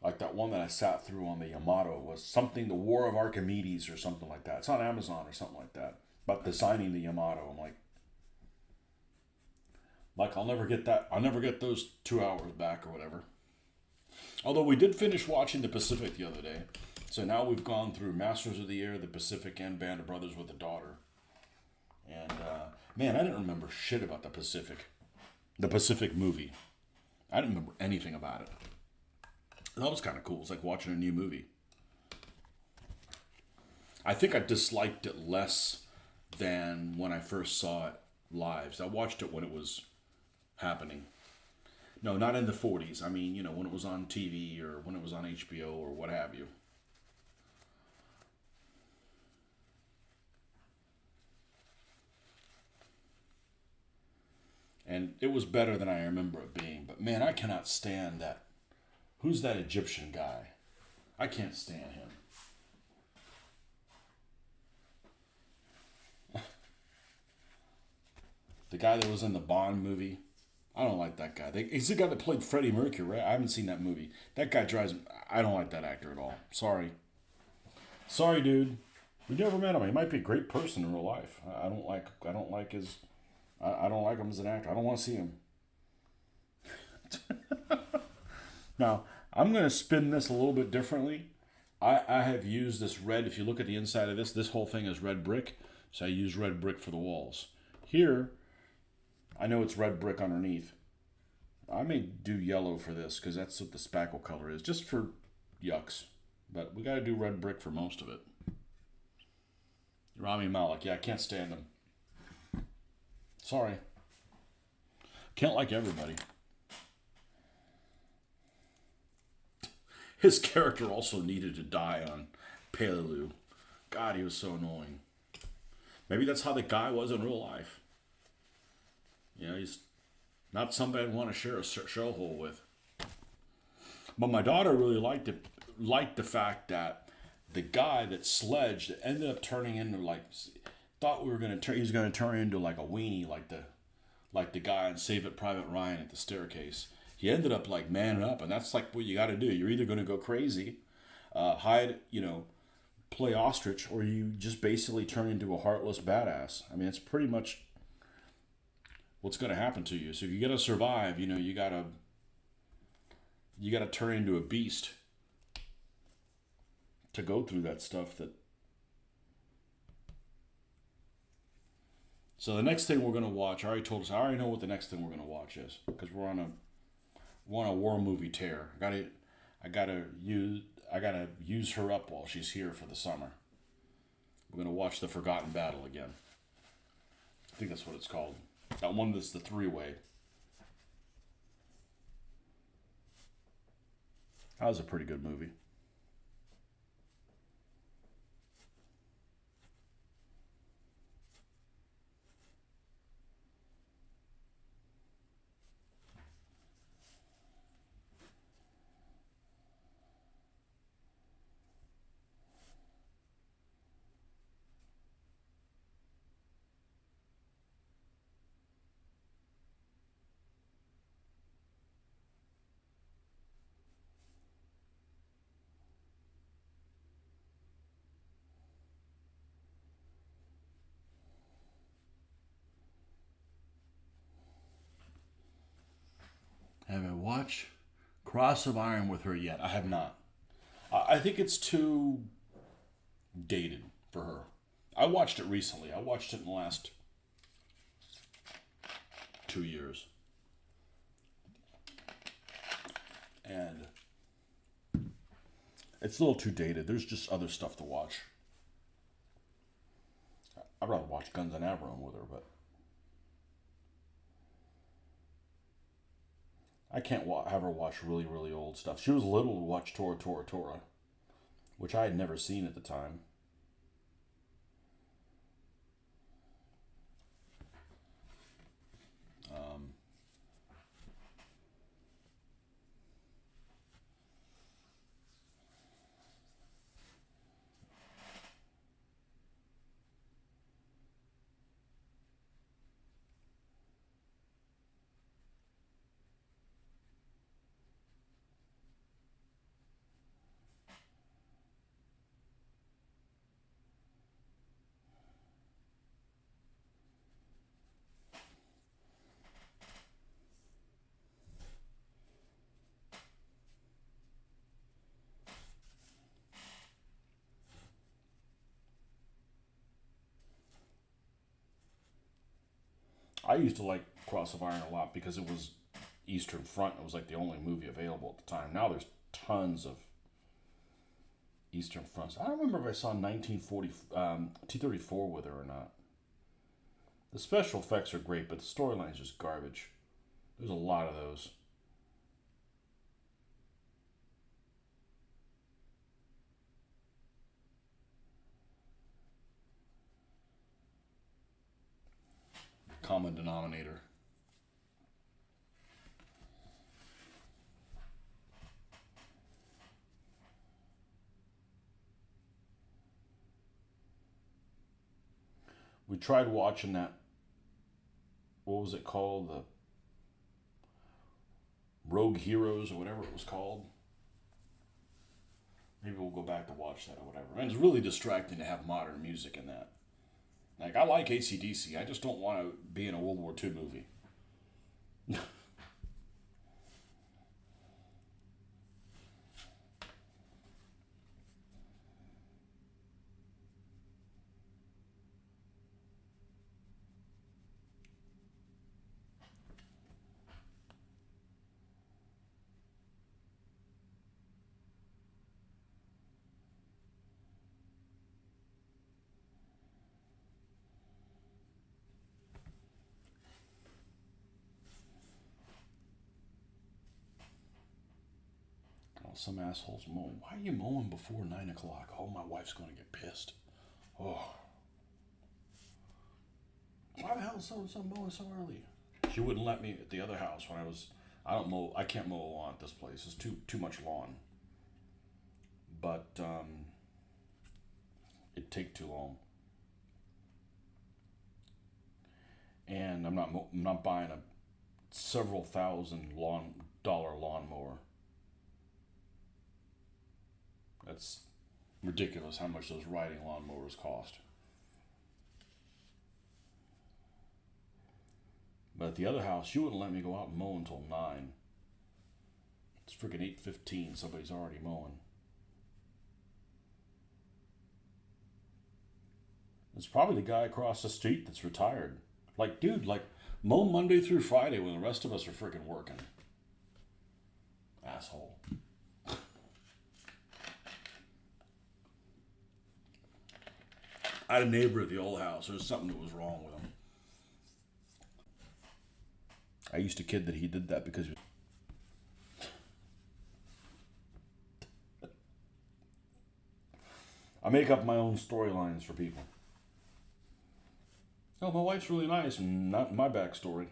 Like that one that I sat through on the Yamato was something, the War of Archimedes or something like that. It's on Amazon or something like that. About designing the Yamato. I'm like I'll never get that. I'll never get those 2 hours back or whatever. Although we did finish watching the Pacific the other day. So now we've gone through Masters of the Air, the Pacific, and Band of Brothers with a Daughter. And man, I didn't remember shit about the Pacific. The Pacific movie. I didn't remember anything about it. That was kind of cool. It's like watching a new movie. I think I disliked it less than when I first saw it live. So I watched it when it was happening. No, not in the 40s. I mean, you know, when it was on TV or when it was on HBO or what have you. And it was better than I remember it being. But man, I cannot stand that. Who's that Egyptian guy? I can't stand him. The guy that was in the Bond movie. I don't like that guy. He's the guy that played Freddie Mercury, right? I haven't seen that movie. That guy drives me. I don't like that actor at all. Sorry. Sorry, dude. We never met him. He might be a great person in real life. I don't like his. I don't like him as an actor. I don't want to see him. Now, I'm going to spin this a little bit differently. I have used this red. If you look at the inside of this whole thing is red brick. So I use red brick for the walls. Here, I know it's red brick underneath. I may do yellow for this because that's what the spackle color is, just for yucks. But we got to do red brick for most of it. Rami Malek, yeah, I can't stand him. Sorry. Can't like everybody. His character also needed to die on Peleliu. God, he was so annoying. Maybe that's how the guy was in real life. You know, he's not somebody I'd want to share a show hole with. But my daughter really liked the fact that the guy that sledged ended up turning into thought we were gonna turn. He was gonna turn into like a weenie, like the guy in Save It Private Ryan at the staircase. He ended up like manning up, and that's like what you got to do. You're either gonna go crazy, hide, play ostrich, or you just basically turn into a heartless badass. I mean, it's pretty much what's going to happen to you. So if you got to survive, you gotta turn into a beast to go through that stuff. So the next thing we're going to watch, I already know what the next thing we're going to watch is, because we're on a war movie tear. I gotta use her up while she's here for the summer. We're gonna watch The Forgotten Battle again. I think that's what it's called. That one that's the three-way. That was a pretty good movie. I haven't watched Cross of Iron with her yet. I have not. I think it's too dated for her. I watched it recently. I watched it in the last 2 years. And it's a little too dated. There's just other stuff to watch. I'd rather watch Guns N' Ammo with her, but I can't have her watch really, really old stuff. She was little to watch Tora Tora Tora, which I had never seen at the time. Um, I used to like Cross of Iron a lot because it was Eastern Front. It was like the only movie available at the time. Now there's tons of Eastern Fronts. I don't remember if I saw 1940 T-34 with her or not. The special effects are great, but the storyline is just garbage. There's a lot of those. Common denominator. We tried watching that. What was it called? The Rogue Heroes or whatever it was called. Maybe we'll go back to watch that or whatever. And it's really distracting to have modern music in that. Like, I like AC/DC. I just don't want to be in a World War II movie. Oh, some assholes mowing. Why are you mowing before 9 o'clock? Oh, my wife's going to get pissed. Oh. Why the hell is so mowing so early? She wouldn't let me at the other house when I was. I don't mow. I can't mow a lawn at this place. It's too much lawn. But it'd take too long. And I'm not buying a several thousand dollar lawnmower. That's ridiculous how much those riding lawnmowers cost. But at the other house, she wouldn't let me go out and mow until 9. It's freaking 8:15. Somebody's already mowing. It's probably the guy across the street that's retired. Like, dude, like, mow Monday through Friday when the rest of us are freaking working. Asshole. I had a neighbor at the old house. There was something that was wrong with him. I used to kid that he did that because I make up my own storylines for people. Oh, my wife's really nice, and not my backstory.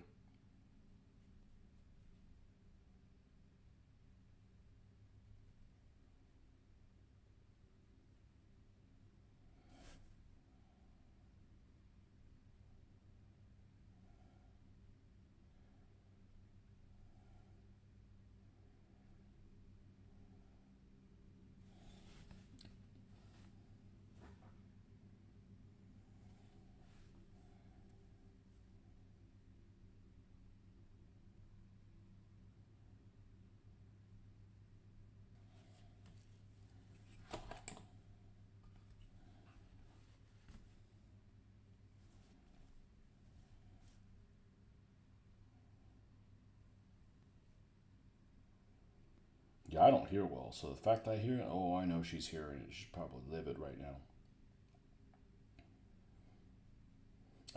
Yeah, I don't hear well, so the fact I hear, oh, I know she's hearing it. She's probably livid right now.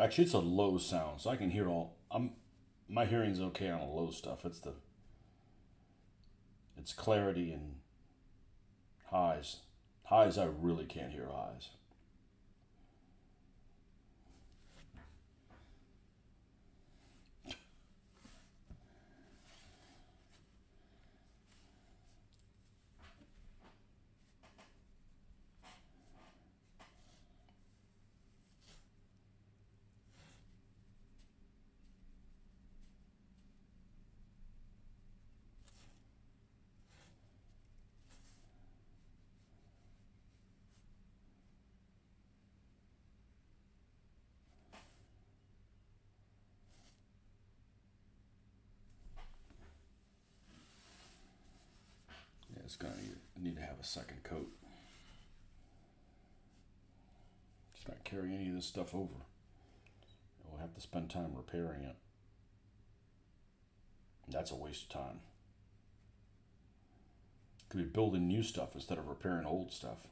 Actually, it's a low sound, so I can hear all. My hearing's okay on the low stuff. It's clarity and highs. Highs, I really can't hear highs. Yeah, it's gonna need to have a second coat. Just not carry any of this stuff over. We'll have to spend time repairing it. That's a waste of time. Could be building new stuff instead of repairing old stuff.